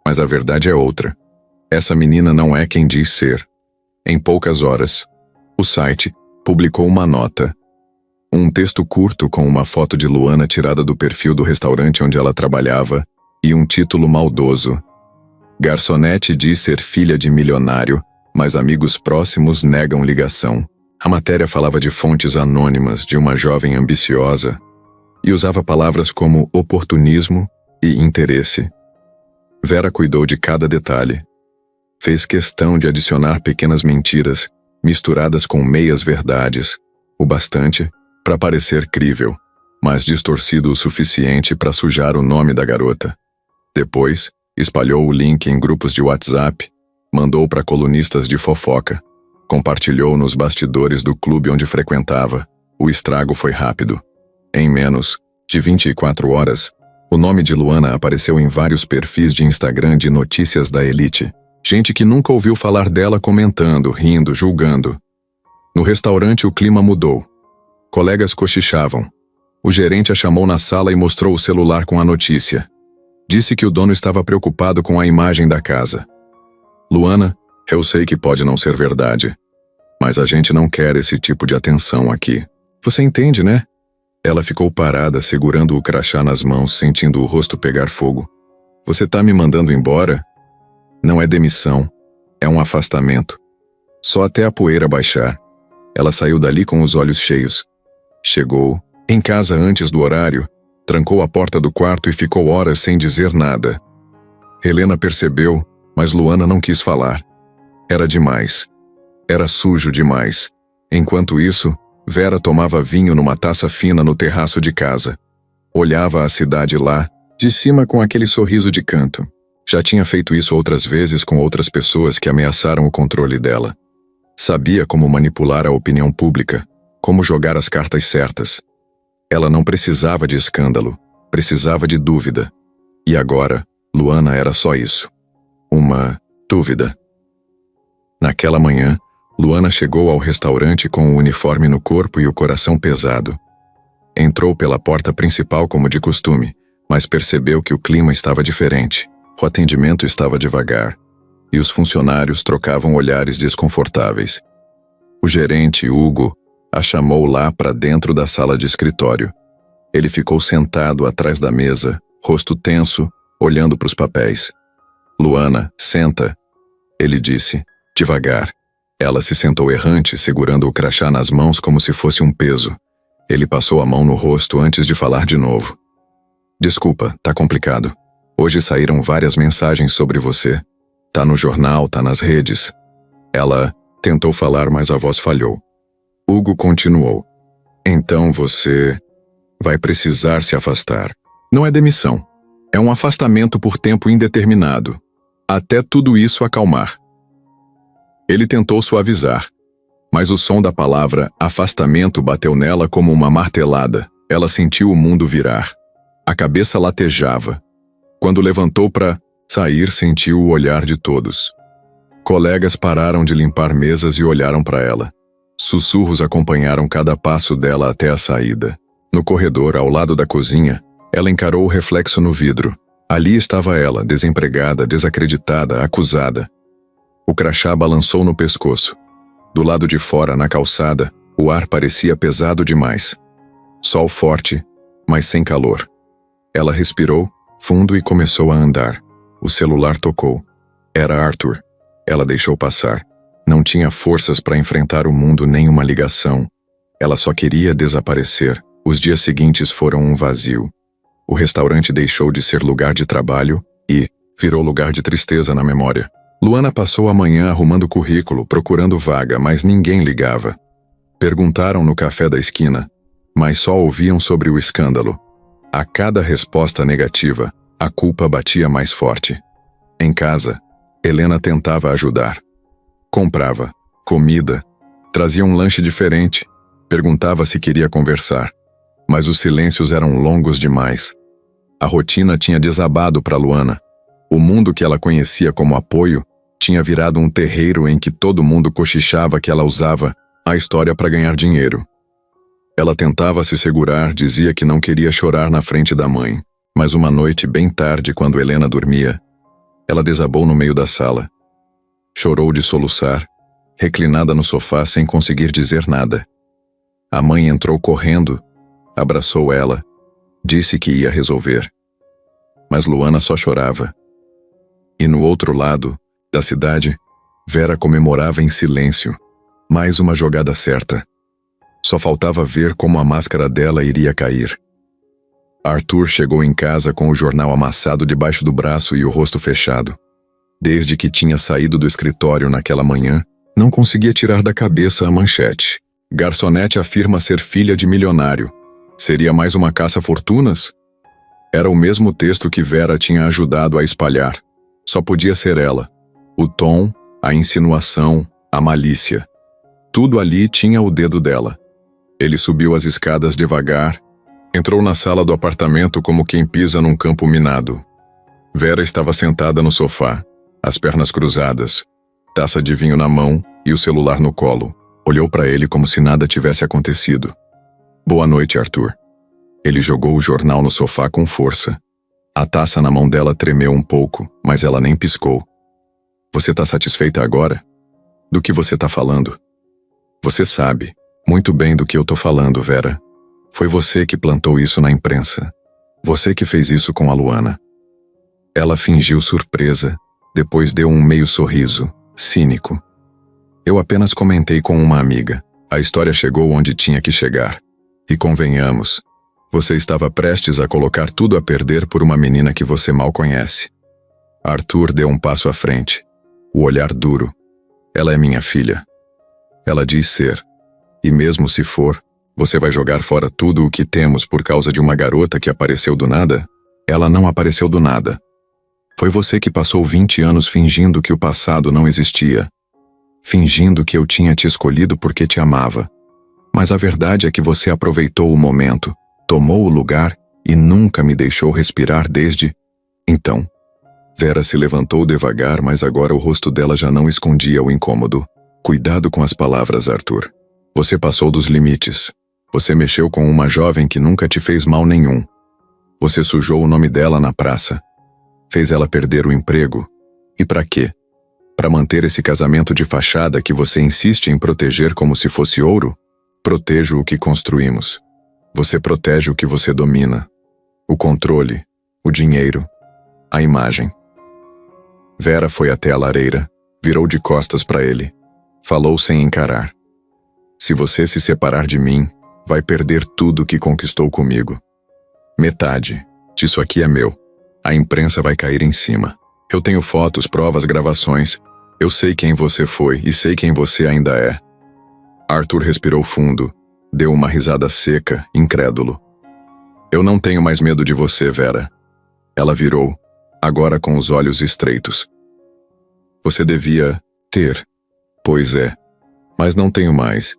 Mas a verdade é outra. Essa menina não é quem diz ser. Em poucas horas, o site publicou uma nota. Um texto curto com uma foto de Luana tirada do perfil do restaurante onde ela trabalhava e um título maldoso. Garçonete diz ser filha de milionário, mas amigos próximos negam ligação. A matéria falava de fontes anônimas de uma jovem ambiciosa e usava palavras como oportunismo e interesse. Vera cuidou de cada detalhe. Fez questão de adicionar pequenas mentiras, misturadas com meias verdades, o bastante para parecer crível, mas distorcido o suficiente para sujar o nome da garota. Depois, espalhou o link em grupos de WhatsApp, mandou para colunistas de fofoca, compartilhou nos bastidores do clube onde frequentava. O estrago foi rápido. Em menos de 24 horas, o nome de Luana apareceu em vários perfis de Instagram de notícias da elite. Gente que nunca ouviu falar dela comentando, rindo, julgando. No restaurante o clima mudou. Colegas cochichavam. O gerente a chamou na sala e mostrou o celular com a notícia. Disse que o dono estava preocupado com a imagem da casa. Luana, eu sei que pode não ser verdade, mas a gente não quer esse tipo de atenção aqui. Você entende, né? Ela ficou parada, segurando o crachá nas mãos, sentindo o rosto pegar fogo. Você tá me mandando embora? Não é demissão, é um afastamento. Só até a poeira baixar. Ela saiu dali com os olhos cheios. Chegou, em casa antes do horário, trancou a porta do quarto e ficou horas sem dizer nada. Helena percebeu, mas Luana não quis falar. Era demais. Era sujo demais. Enquanto isso, Vera tomava vinho numa taça fina no terraço de casa. Olhava a cidade lá, de cima com aquele sorriso de canto. Já tinha feito isso outras vezes com outras pessoas que ameaçaram o controle dela. Sabia como manipular a opinião pública, como jogar as cartas certas. Ela não precisava de escândalo, precisava de dúvida. E agora, Luana era só isso. Uma dúvida. Naquela manhã, Luana chegou ao restaurante com o uniforme no corpo e o coração pesado. Entrou pela porta principal como de costume, mas percebeu que o clima estava diferente. O atendimento estava devagar, e os funcionários trocavam olhares desconfortáveis. O gerente, Hugo, a chamou lá para dentro da sala de escritório. Ele ficou sentado atrás da mesa, rosto tenso, olhando para os papéis. Luana, senta, ele disse, devagar. Ela se sentou errante, segurando o crachá nas mãos como se fosse um peso. Ele passou a mão no rosto antes de falar de novo. Desculpa, tá complicado. Hoje saíram várias mensagens sobre você. Tá no jornal, tá nas redes. Ela tentou falar, mas a voz falhou. Hugo continuou. Então você vai precisar se afastar. Não é demissão. É um afastamento por tempo indeterminado. Até tudo isso acalmar. Ele tentou suavizar, mas o som da palavra afastamento bateu nela como uma martelada. Ela sentiu o mundo virar. A cabeça latejava. Quando levantou para sair, sentiu o olhar de todos. Colegas pararam de limpar mesas e olharam para ela. Sussurros acompanharam cada passo dela até a saída. No corredor, ao lado da cozinha, ela encarou o reflexo no vidro. Ali estava ela, desempregada, desacreditada, acusada. O crachá balançou no pescoço. Do lado de fora, na calçada, o ar parecia pesado demais. Sol forte, mas sem calor. Ela respirou fundo e começou a andar. O celular tocou. Era Arthur. Ela deixou passar. Não tinha forças para enfrentar o mundo nem uma ligação. Ela só queria desaparecer. Os dias seguintes foram um vazio. O restaurante deixou de ser lugar de trabalho e virou lugar de tristeza na memória. Luana passou a manhã arrumando currículo, procurando vaga, mas ninguém ligava. Perguntaram no café da esquina, mas só ouviam sobre o escândalo. A cada resposta negativa, a culpa batia mais forte. Em casa, Helena tentava ajudar. Comprava comida, trazia um lanche diferente, perguntava se queria conversar. Mas os silêncios eram longos demais. A rotina tinha desabado para Luana. O mundo que ela conhecia como apoio tinha virado um terreiro em que todo mundo cochichava que ela usava a história para ganhar dinheiro. Ela tentava se segurar, dizia que não queria chorar na frente da mãe, mas uma noite bem tarde, quando Helena dormia, ela desabou no meio da sala. Chorou de soluçar, reclinada no sofá sem conseguir dizer nada. A mãe entrou correndo, abraçou ela, disse que ia resolver. Mas Luana só chorava. E no outro lado da cidade, Vera comemorava em silêncio. Mais uma jogada certa. Só faltava ver como a máscara dela iria cair. Arthur chegou em casa com o jornal amassado debaixo do braço e o rosto fechado. Desde que tinha saído do escritório naquela manhã, não conseguia tirar da cabeça a manchete. Garçonete afirma ser filha de milionário. Seria mais uma caça-fortunas? Era o mesmo texto que Vera tinha ajudado a espalhar. Só podia ser ela. O tom, a insinuação, a malícia. Tudo ali tinha o dedo dela. Ele subiu as escadas devagar, entrou na sala do apartamento como quem pisa num campo minado. Vera estava sentada no sofá, as pernas cruzadas, taça de vinho na mão e o celular no colo. Olhou para ele como se nada tivesse acontecido. Boa noite, Arthur. Ele jogou o jornal no sofá com força. A taça na mão dela tremeu um pouco, mas ela nem piscou. Você tá satisfeita agora? Do que você tá falando? Você sabe muito bem do que eu tô falando, Vera. Foi você que plantou isso na imprensa. Você que fez isso com a Luana. Ela fingiu surpresa, depois deu um meio sorriso, cínico. Eu apenas comentei com uma amiga. A história chegou onde tinha que chegar. E convenhamos, você estava prestes a colocar tudo a perder por uma menina que você mal conhece. Arthur deu um passo à frente, o olhar duro. Ela é minha filha. Ela diz ser. E mesmo se for, você vai jogar fora tudo o que temos por causa de uma garota que apareceu do nada? Ela não apareceu do nada. Foi você que passou 20 anos fingindo que o passado não existia. Fingindo que eu tinha te escolhido porque te amava. Mas a verdade é que você aproveitou o momento, tomou o lugar e nunca me deixou respirar desde... Então, Vera se levantou devagar, mas agora o rosto dela já não escondia o incômodo. Cuidado com as palavras, Arthur. Você passou dos limites. Você mexeu com uma jovem que nunca te fez mal nenhum. Você sujou o nome dela na praça. Fez ela perder o emprego. E pra quê? Pra manter esse casamento de fachada que você insiste em proteger como se fosse ouro? Protejo o que construímos. Você protege o que você domina. O controle, o dinheiro, a imagem. Vera foi até a lareira, virou de costas para ele. Falou sem encarar. Se você se separar de mim, vai perder tudo que conquistou comigo. Metade disso aqui é meu. A imprensa vai cair em cima. Eu tenho fotos, provas, gravações. Eu sei quem você foi e sei quem você ainda é. Arthur respirou fundo, deu uma risada seca, incrédulo. Eu não tenho mais medo de você, Vera. Ela virou, agora com os olhos estreitos. Você devia ter. Pois é, mas não tenho mais.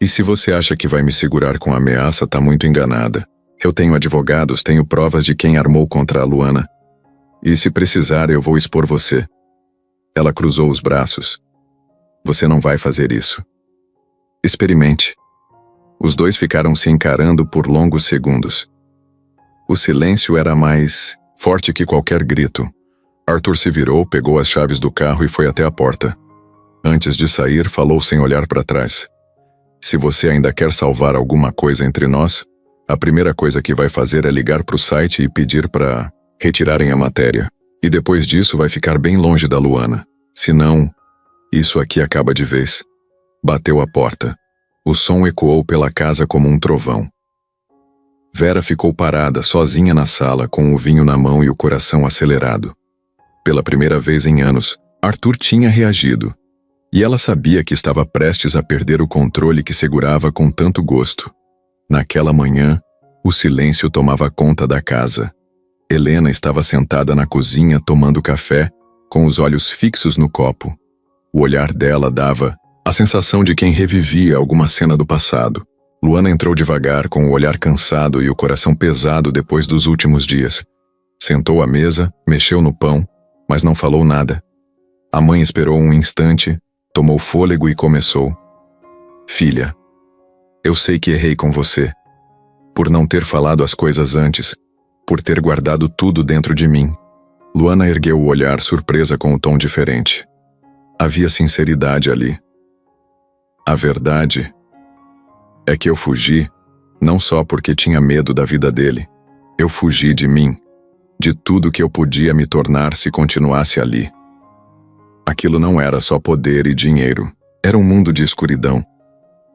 E se você acha que vai me segurar com ameaça, tá muito enganada. Eu tenho advogados, tenho provas de quem armou contra a Luana. E se precisar, eu vou expor você. Ela cruzou os braços. Você não vai fazer isso. Experimente. Os dois ficaram se encarando por longos segundos. O silêncio era mais forte que qualquer grito. Arthur se virou, pegou as chaves do carro e foi até a porta. Antes de sair, falou sem olhar para trás. Se você ainda quer salvar alguma coisa entre nós, a primeira coisa que vai fazer é ligar para o site e pedir para retirarem a matéria. E depois disso vai ficar bem longe da Luana. Senão, isso aqui acaba de vez. Bateu a porta. O som ecoou pela casa como um trovão. Vera ficou parada, sozinha na sala, com o vinho na mão e o coração acelerado. Pela primeira vez em anos, Arthur tinha reagido. E ela sabia que estava prestes a perder o controle que segurava com tanto gosto. Naquela manhã, o silêncio tomava conta da casa. Helena estava sentada na cozinha tomando café, com os olhos fixos no copo. O olhar dela dava a sensação de quem revivia alguma cena do passado. Luana entrou devagar, com o olhar cansado e o coração pesado depois dos últimos dias. Sentou à mesa, mexeu no pão, mas não falou nada. A mãe esperou um instante, tomou fôlego e começou. Filha, eu sei que errei com você. Por não ter falado as coisas antes, por ter guardado tudo dentro de mim. Luana ergueu o olhar, surpresa com o tom diferente. Havia sinceridade ali. A verdade é que eu fugi, não só porque tinha medo da vida dele. Eu fugi de mim, de tudo que eu podia me tornar se continuasse ali. Aquilo não era só poder e dinheiro. Era um mundo de escuridão.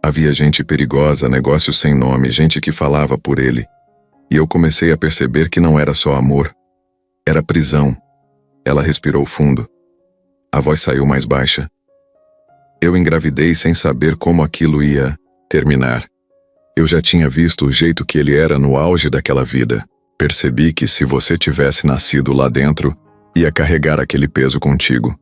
Havia gente perigosa, negócios sem nome, gente que falava por ele. E eu comecei a perceber que não era só amor. Era prisão. Ela respirou fundo. A voz saiu mais baixa. Eu engravidei sem saber como aquilo ia terminar. Eu já tinha visto o jeito que ele era no auge daquela vida. Percebi que se você tivesse nascido lá dentro, ia carregar aquele peso contigo.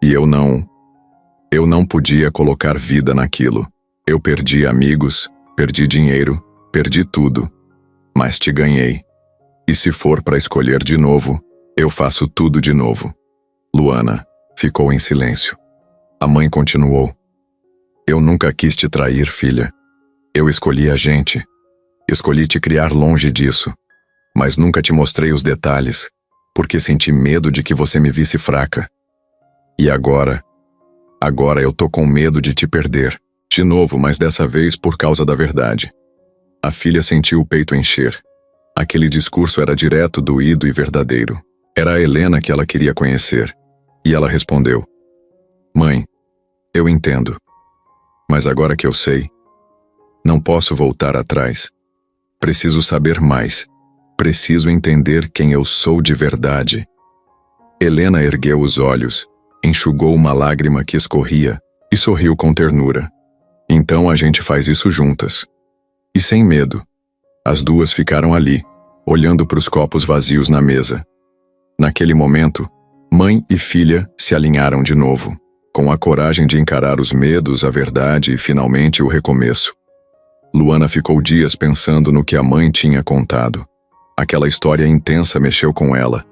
E eu não podia colocar vida naquilo. Eu perdi amigos, perdi dinheiro, perdi tudo. Mas te ganhei. E se for para escolher de novo, eu faço tudo de novo. Luana ficou em silêncio. A mãe continuou. Eu nunca quis te trair, filha. Eu escolhi a gente. Escolhi te criar longe disso. Mas nunca te mostrei os detalhes, porque senti medo de que você me visse fraca. E agora eu tô com medo de te perder. De novo, mas dessa vez por causa da verdade. A filha sentiu o peito encher. Aquele discurso era direto, doído e verdadeiro. Era a Helena que ela queria conhecer. E ela respondeu. Mãe, eu entendo. Mas agora que eu sei, não posso voltar atrás. Preciso saber mais. Preciso entender quem eu sou de verdade. Helena ergueu os olhos, enxugou uma lágrima que escorria e sorriu com ternura. Então a gente faz isso juntas. E sem medo. As duas ficaram ali, olhando para os copos vazios na mesa. Naquele momento, mãe e filha se alinharam de novo, com a coragem de encarar os medos, a verdade e finalmente o recomeço. Luana ficou dias pensando no que a mãe tinha contado. Aquela história intensa mexeu com ela,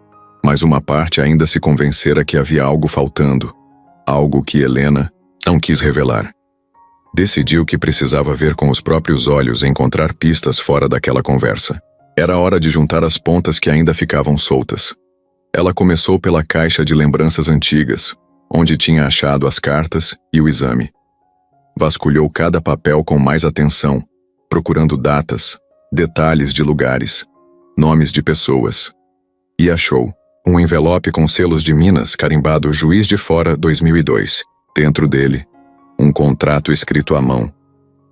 mas uma parte ainda se convencera que havia algo faltando, algo que Helena não quis revelar. Decidiu que precisava ver com os próprios olhos e encontrar pistas fora daquela conversa. Era hora de juntar as pontas que ainda ficavam soltas. Ela começou pela caixa de lembranças antigas, onde tinha achado as cartas e o exame. Vasculhou cada papel com mais atenção, procurando datas, detalhes de lugares, nomes de pessoas. E achou um envelope com selos de Minas carimbado Juiz de Fora 2002. Dentro dele, um contrato escrito à mão.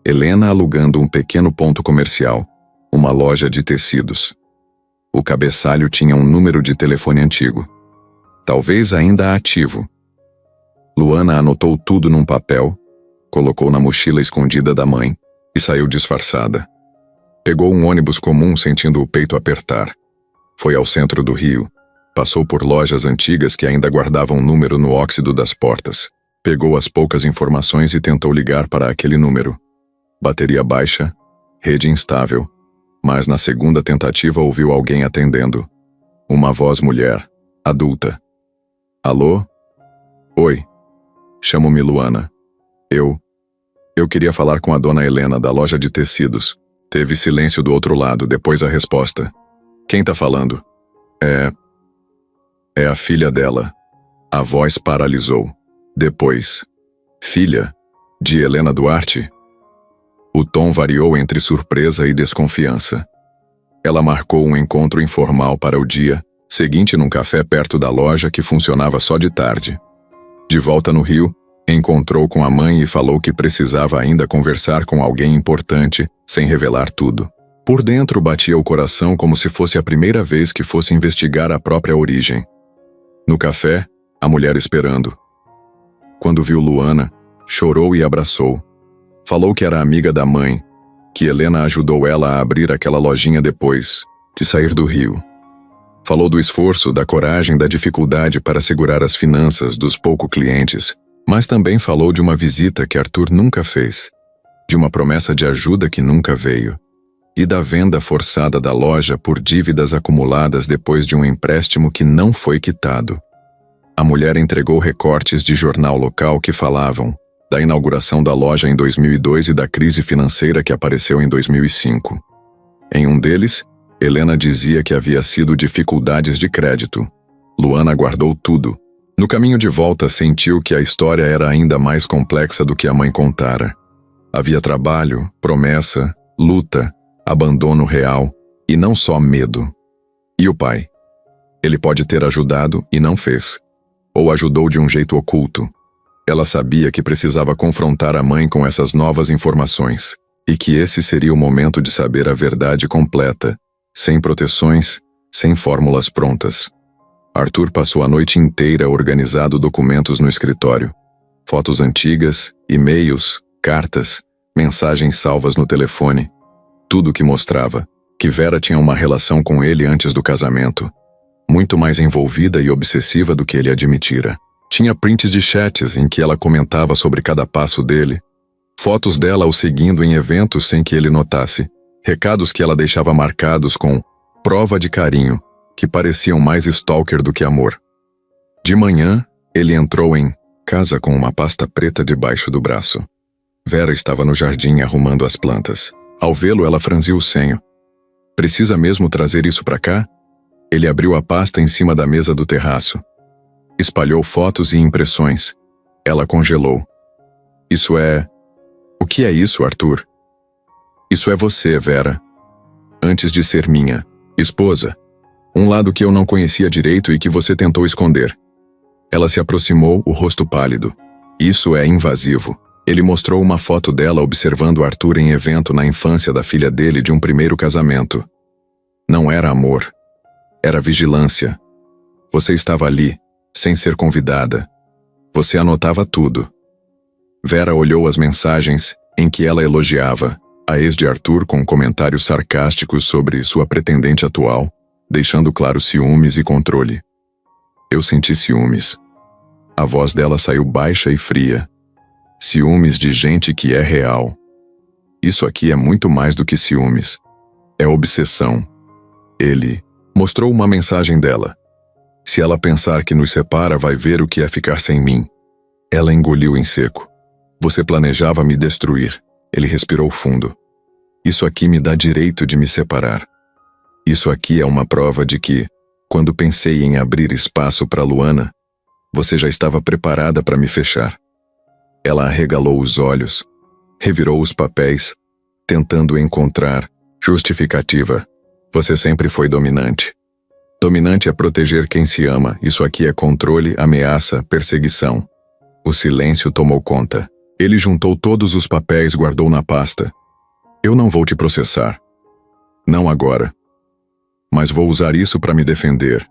Helena alugando um pequeno ponto comercial, uma loja de tecidos. O cabeçalho tinha um número de telefone antigo, talvez ainda ativo. Luana anotou tudo num papel, colocou na mochila escondida da mãe e saiu disfarçada. Pegou um ônibus comum sentindo o peito apertar. Foi ao centro do Rio, passou por lojas antigas que ainda guardavam um número no óxido das portas. Pegou as poucas informações e tentou ligar para aquele número. Bateria baixa, rede instável, mas na segunda tentativa ouviu alguém atendendo. Uma voz mulher, adulta. Alô? Oi. Chamo-me Luana. Eu queria falar com a dona Helena da loja de tecidos. Teve silêncio do outro lado, depois a resposta. Quem tá falando? É a filha dela. A voz paralisou. Depois, filha? De Helena Duarte? O tom variou entre surpresa e desconfiança. Ela marcou um encontro informal para o dia seguinte num café perto da loja que funcionava só de tarde. De volta no Rio, encontrou com a mãe e falou que precisava ainda conversar com alguém importante, sem revelar tudo. Por dentro batia o coração como se fosse a primeira vez que fosse investigar a própria origem. No café, a mulher esperando. Quando viu Luana, chorou e abraçou. Falou que era amiga da mãe, que Helena ajudou ela a abrir aquela lojinha depois de sair do Rio. Falou do esforço, da coragem, da dificuldade para segurar as finanças dos poucos clientes, mas também falou de uma visita que Arthur nunca fez, de uma promessa de ajuda que nunca veio, e da venda forçada da loja por dívidas acumuladas depois de um empréstimo que não foi quitado. A mulher entregou recortes de jornal local que falavam da inauguração da loja em 2002 e da crise financeira que apareceu em 2005. Em um deles, Helena dizia que havia sido dificuldades de crédito. Luana guardou tudo. No caminho de volta, sentiu que a história era ainda mais complexa do que a mãe contara. Havia trabalho, promessa, luta, abandono real e não só medo. E o pai? Ele pode ter ajudado e não fez. Ou ajudou de um jeito oculto. Ela sabia que precisava confrontar a mãe com essas novas informações, e que esse seria o momento de saber a verdade completa, sem proteções, sem fórmulas prontas. Arthur passou a noite inteira organizando documentos no escritório. Fotos antigas, e-mails, cartas, mensagens salvas no telefone. Tudo que mostrava que Vera tinha uma relação com ele antes do casamento, muito mais envolvida e obsessiva do que ele admitira. Tinha prints de chats em que ela comentava sobre cada passo dele, fotos dela o seguindo em eventos sem que ele notasse, recados que ela deixava marcados com prova de carinho, que pareciam mais stalker do que amor. De manhã, ele entrou em casa com uma pasta preta debaixo do braço. Vera estava no jardim arrumando as plantas. Ao vê-lo, ela franziu o senho. Precisa mesmo trazer isso para cá? Ele abriu a pasta em cima da mesa do terraço. Espalhou fotos e impressões. Ela congelou. Isso é... O que é isso, Arthur? Isso é você, Vera. Antes de ser minha esposa. Um lado que eu não conhecia direito e que você tentou esconder. Ela se aproximou, o rosto pálido. Isso é invasivo. Ele mostrou uma foto dela observando Arthur em evento na infância da filha dele de um primeiro casamento. Não era amor. Era vigilância. Você estava ali, sem ser convidada. Você anotava tudo. Vera olhou as mensagens em que ela elogiava a ex de Arthur com comentários sarcásticos sobre sua pretendente atual, deixando claro ciúmes e controle. Eu senti ciúmes. A voz dela saiu baixa e fria. Ciúmes de gente que é real. Isso aqui é muito mais do que ciúmes. É obsessão. Ele mostrou uma mensagem dela. Se ela pensar que nos separa, vai ver o que é ficar sem mim. Ela engoliu em seco. Você planejava me destruir. Ele respirou fundo. Isso aqui me dá direito de me separar. Isso aqui é uma prova de que, quando pensei em abrir espaço para Luana, você já estava preparada para me fechar. Ela arregalou os olhos, revirou os papéis, tentando encontrar justificativa. Você sempre foi dominante. Dominante é proteger quem se ama. Isso aqui é controle, ameaça, perseguição. O silêncio tomou conta. Ele juntou todos os papéis e guardou na pasta. Eu não vou te processar. Não agora. Mas vou usar isso para me defender.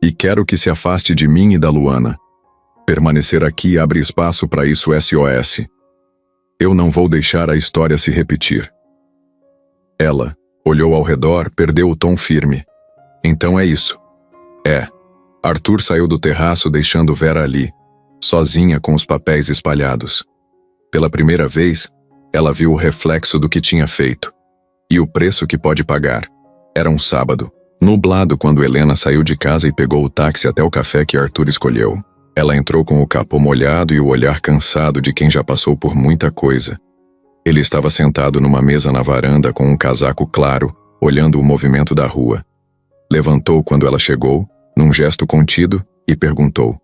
E quero que se afaste de mim e da Luana. Permanecer aqui abre espaço para isso SOS. Eu não vou deixar a história se repetir. Ela olhou ao redor, perdeu o tom firme. Então é isso. Arthur saiu do terraço deixando Vera ali, sozinha com os papéis espalhados. Pela primeira vez, ela viu o reflexo do que tinha feito. E o preço que pode pagar. Era um sábado, nublado quando Helena saiu de casa e pegou o táxi até o café que Arthur escolheu. Ela entrou com o capô molhado e o olhar cansado de quem já passou por muita coisa. Ele estava sentado numa mesa na varanda com um casaco claro, olhando o movimento da rua. Levantou quando ela chegou, num gesto contido, e perguntou: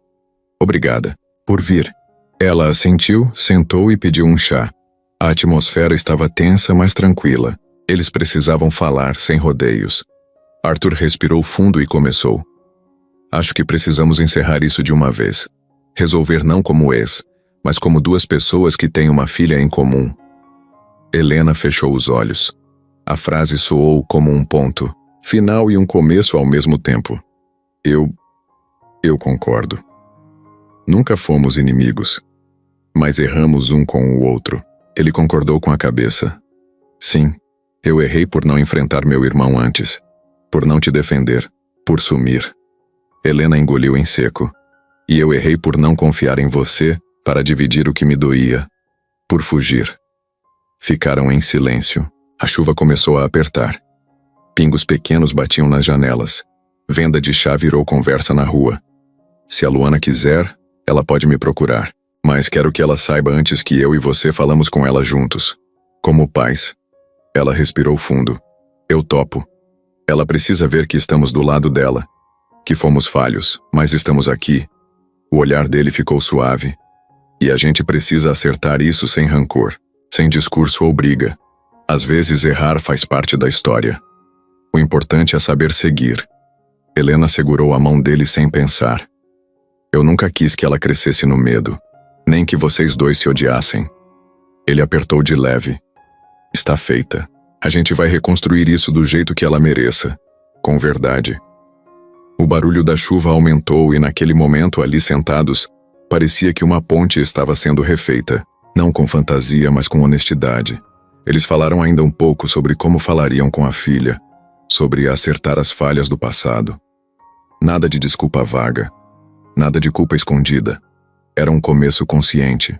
Obrigada por vir. Ela assentiu, sentou e pediu um chá. A atmosfera estava tensa, mas tranquila. Eles precisavam falar, sem rodeios. Arthur respirou fundo e começou. Acho que precisamos encerrar isso de uma vez. Resolver não como ex, mas como duas pessoas que têm uma filha em comum. Helena fechou os olhos. A frase soou como um ponto final e um começo ao mesmo tempo. Eu concordo. Nunca fomos inimigos, mas erramos um com o outro. Ele concordou com a cabeça. Sim, eu errei por não enfrentar meu irmão antes, por não te defender, por sumir. Helena engoliu em seco. E eu errei por não confiar em você para dividir o que me doía, por fugir. Ficaram em silêncio. A chuva começou a apertar. Pingos pequenos batiam nas janelas. Venda de chá virou conversa na rua. Se a Luana quiser, ela pode me procurar. Mas quero que ela saiba antes que eu e você falamos com ela juntos. Como pais. Ela respirou fundo. Eu topo. Ela precisa ver que estamos do lado dela. Que fomos falhos, mas estamos aqui. O olhar dele ficou suave. E a gente precisa acertar isso sem rancor, sem discurso ou briga. Às vezes errar faz parte da história. O importante é saber seguir. Helena segurou a mão dele sem pensar. Eu nunca quis que ela crescesse no medo, nem que vocês dois se odiassem. Ele apertou de leve. Está feita. A gente vai reconstruir isso do jeito que ela mereça, com verdade. O barulho da chuva aumentou e naquele momento ali sentados, parecia que uma ponte estava sendo refeita, não com fantasia, mas com honestidade. Eles falaram ainda um pouco sobre como falariam com a filha, sobre acertar as falhas do passado. Nada de desculpa vaga, nada de culpa escondida. Era um começo consciente.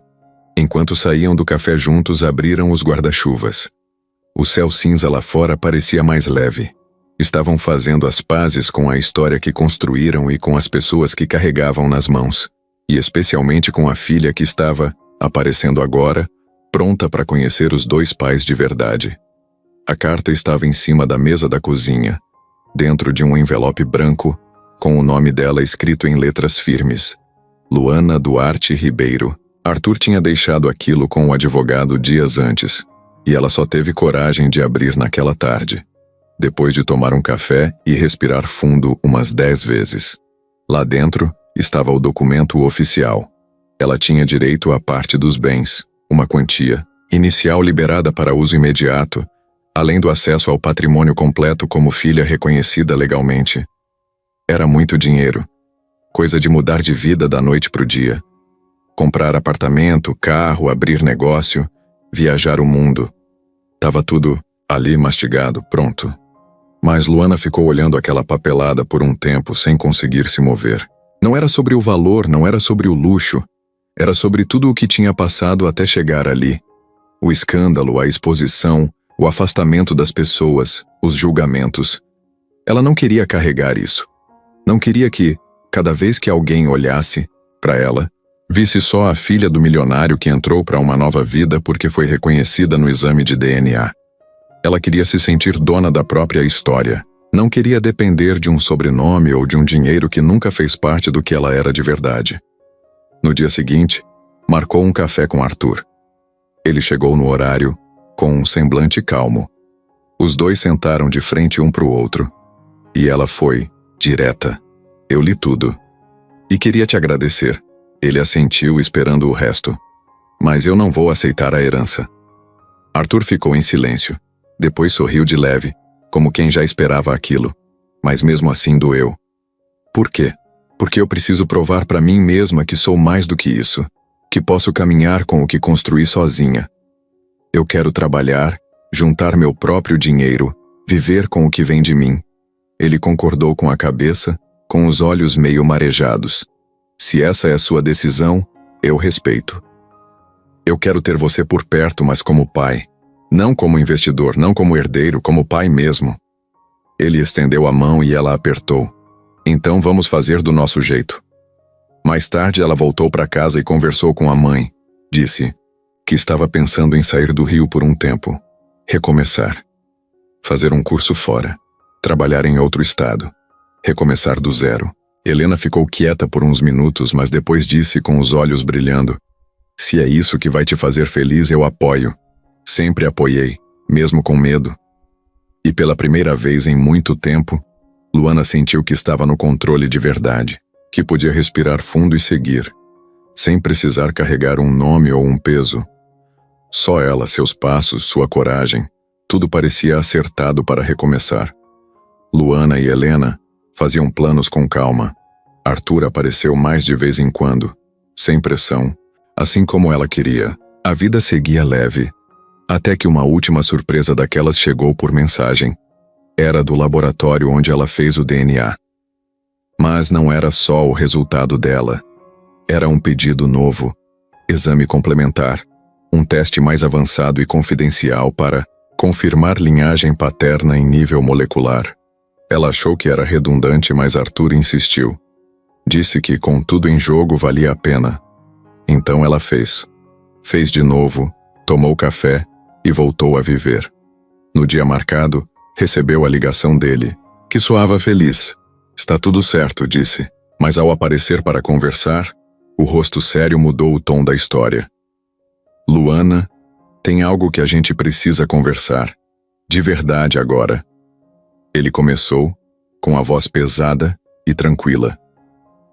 Enquanto saíam do café juntos, abriram os guarda-chuvas. O céu cinza lá fora parecia mais leve. Estavam fazendo as pazes com a história que construíram e com as pessoas que carregavam nas mãos, e especialmente com a filha que estava, aparecendo agora, pronta para conhecer os dois pais de verdade. A carta estava em cima da mesa da cozinha, dentro de um envelope branco, com o nome dela escrito em letras firmes: Luana Duarte Ribeiro. Arthur tinha deixado aquilo com o advogado dias antes, e ela só teve coragem de abrir naquela tarde, depois de tomar um café e respirar fundo umas 10 vezes. Lá dentro estava o documento oficial. Ela tinha direito à parte dos bens, uma quantia inicial liberada para uso imediato, além do acesso ao patrimônio completo como filha reconhecida legalmente. Era muito dinheiro, coisa de mudar de vida da noite pro dia. Comprar apartamento, carro, abrir negócio, viajar o mundo. Tava tudo ali mastigado, pronto. Mas Luana ficou olhando aquela papelada por um tempo sem conseguir se mover. Não era sobre o valor, não era sobre o luxo. Era sobre tudo o que tinha passado até chegar ali. O escândalo, a exposição, o afastamento das pessoas, os julgamentos. Ela não queria carregar isso. Não queria que, cada vez que alguém olhasse para ela, visse só a filha do milionário que entrou para uma nova vida porque foi reconhecida no exame de DNA. Ela queria se sentir dona da própria história. Não queria depender de um sobrenome ou de um dinheiro que nunca fez parte do que ela era de verdade. No dia seguinte, marcou um café com Arthur. Ele chegou no horário, com um semblante calmo. Os dois sentaram de frente um para o outro. E ela foi, direta. Eu li tudo. E queria te agradecer. Ele assentiu esperando o resto. Mas eu não vou aceitar a herança. Arthur ficou em silêncio. Depois sorriu de leve, como quem já esperava aquilo. Mas mesmo assim doeu. Por quê? Porque eu preciso provar para mim mesma que sou mais do que isso. Que posso caminhar com o que construí sozinha. Eu quero trabalhar, juntar meu próprio dinheiro, viver com o que vem de mim. Ele concordou com a cabeça, com os olhos meio marejados. Se essa é a sua decisão, eu respeito. Eu quero ter você por perto, mas como pai. Não como investidor, não como herdeiro, como pai mesmo. Ele estendeu a mão e ela apertou. Então vamos fazer do nosso jeito. Mais tarde ela voltou para casa e conversou com a mãe. Disse que estava pensando em sair do Rio por um tempo. Recomeçar. Fazer um curso fora. Trabalhar em outro estado. Recomeçar do zero. Helena ficou quieta por uns minutos, mas depois disse com os olhos brilhando: se é isso que vai te fazer feliz, eu apoio. Sempre apoiei, mesmo com medo. E pela primeira vez em muito tempo, Luana sentiu que estava no controle de verdade, que podia respirar fundo e seguir, sem precisar carregar um nome ou um peso. Só ela, seus passos, sua coragem, tudo parecia acertado para recomeçar. Luana e Helena faziam planos com calma. Arthur apareceu mais de vez em quando, sem pressão, assim como ela queria. A vida seguia leve, até que uma última surpresa daquelas chegou por mensagem. Era do laboratório onde ela fez o DNA. Mas não era só o resultado dela. Era um pedido novo, exame complementar, um teste mais avançado e confidencial para confirmar linhagem paterna em nível molecular. Ela achou que era redundante, mas Arthur insistiu. Disse que, com tudo em jogo, valia a pena. Então ela fez. Fez de novo, tomou café e voltou a viver. No dia marcado, recebeu a ligação dele, que soava feliz. Está tudo certo, disse. Mas ao aparecer para conversar, o rosto sério mudou o tom da história. Luana, tem algo que a gente precisa conversar. De verdade agora. Ele começou, com a voz pesada e tranquila.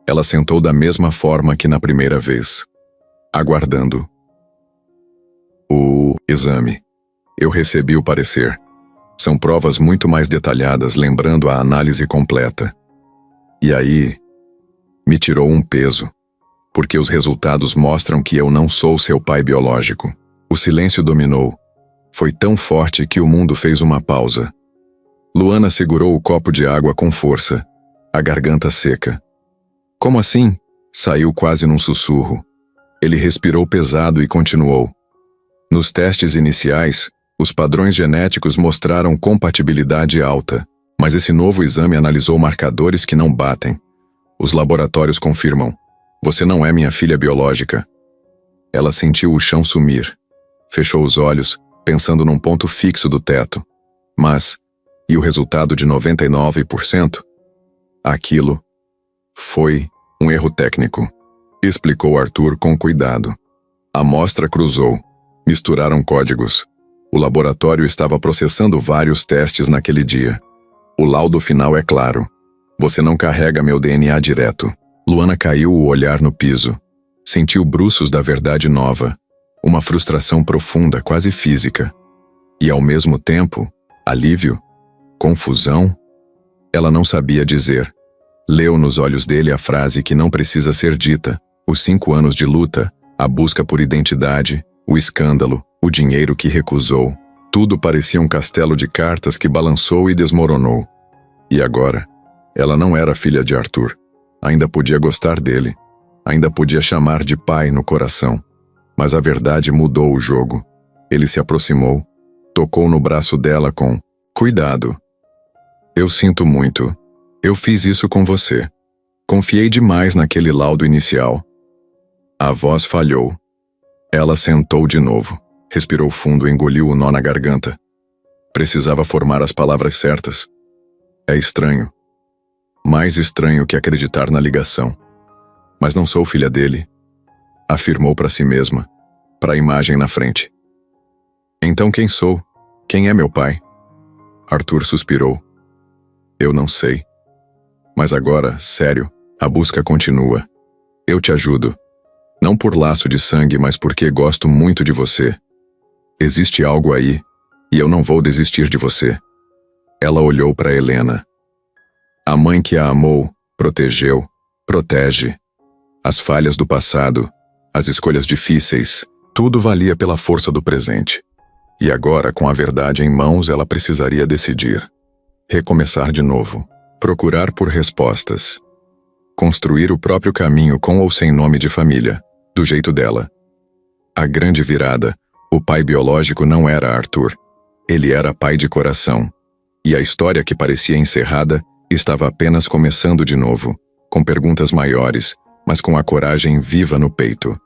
Ela sentou da mesma forma que na primeira vez, aguardando. O exame. Eu recebi o parecer. São provas muito mais detalhadas, lembrando a análise completa. E aí, me tirou um peso, porque os resultados mostram que eu não sou seu pai biológico. O silêncio dominou. Foi tão forte que o mundo fez uma pausa. Luana segurou o copo de água com força, a garganta seca. Como assim? Saiu quase num sussurro. Ele respirou pesado e continuou. Nos testes iniciais, os padrões genéticos mostraram compatibilidade alta, Mas esse novo exame analisou marcadores que não batem. Os laboratórios confirmam: você não é minha filha biológica. Ela sentiu o chão sumir. Fechou os olhos, pensando num ponto fixo do teto. Mas, e o resultado de 99%? Aquilo foi um erro técnico, explicou Arthur com cuidado. A amostra cruzou. Misturaram códigos. O laboratório estava processando vários testes naquele dia. O laudo final é claro. Você não carrega meu DNA direto. Luana caiu o olhar no piso. Sentiu bruços da verdade nova. Uma frustração profunda, quase física. E ao mesmo tempo, alívio, confusão. Ela não sabia dizer. Leu nos olhos dele a frase que não precisa ser dita. Os 5 anos de luta, a busca por identidade, o escândalo, o dinheiro que recusou. Tudo parecia um castelo de cartas que balançou e desmoronou. E agora, ela não era filha de Arthur. Ainda podia gostar dele. Ainda podia chamar de pai no coração. Mas a verdade mudou o jogo. Ele se aproximou, tocou no braço dela com: cuidado. Eu sinto muito. Eu fiz isso com você. Confiei demais naquele laudo inicial. A voz falhou. Ela sentou de novo, respirou fundo e engoliu o nó na garganta. Precisava formar as palavras certas. É estranho. Mais estranho que acreditar na ligação. Mas não sou filha dele, afirmou para si mesma, para a imagem na frente. Então quem sou? Quem é meu pai? Arthur suspirou. Eu não sei. Mas agora, sério, a busca continua. Eu te ajudo. Não por laço de sangue, mas porque gosto muito de você. Existe algo aí, e eu não vou desistir de você. Ela olhou para Helena. A mãe que a amou, protegeu, protege. As falhas do passado, as escolhas difíceis, tudo valia pela força do presente. E agora, com a verdade em mãos, ela precisaria decidir. Recomeçar de novo. Procurar por respostas. Construir o próprio caminho com ou sem nome de família, do jeito dela. A grande virada, o pai biológico não era Arthur. Ele era pai de coração. E a história que parecia encerrada estava apenas começando de novo, com perguntas maiores, mas com a coragem viva no peito.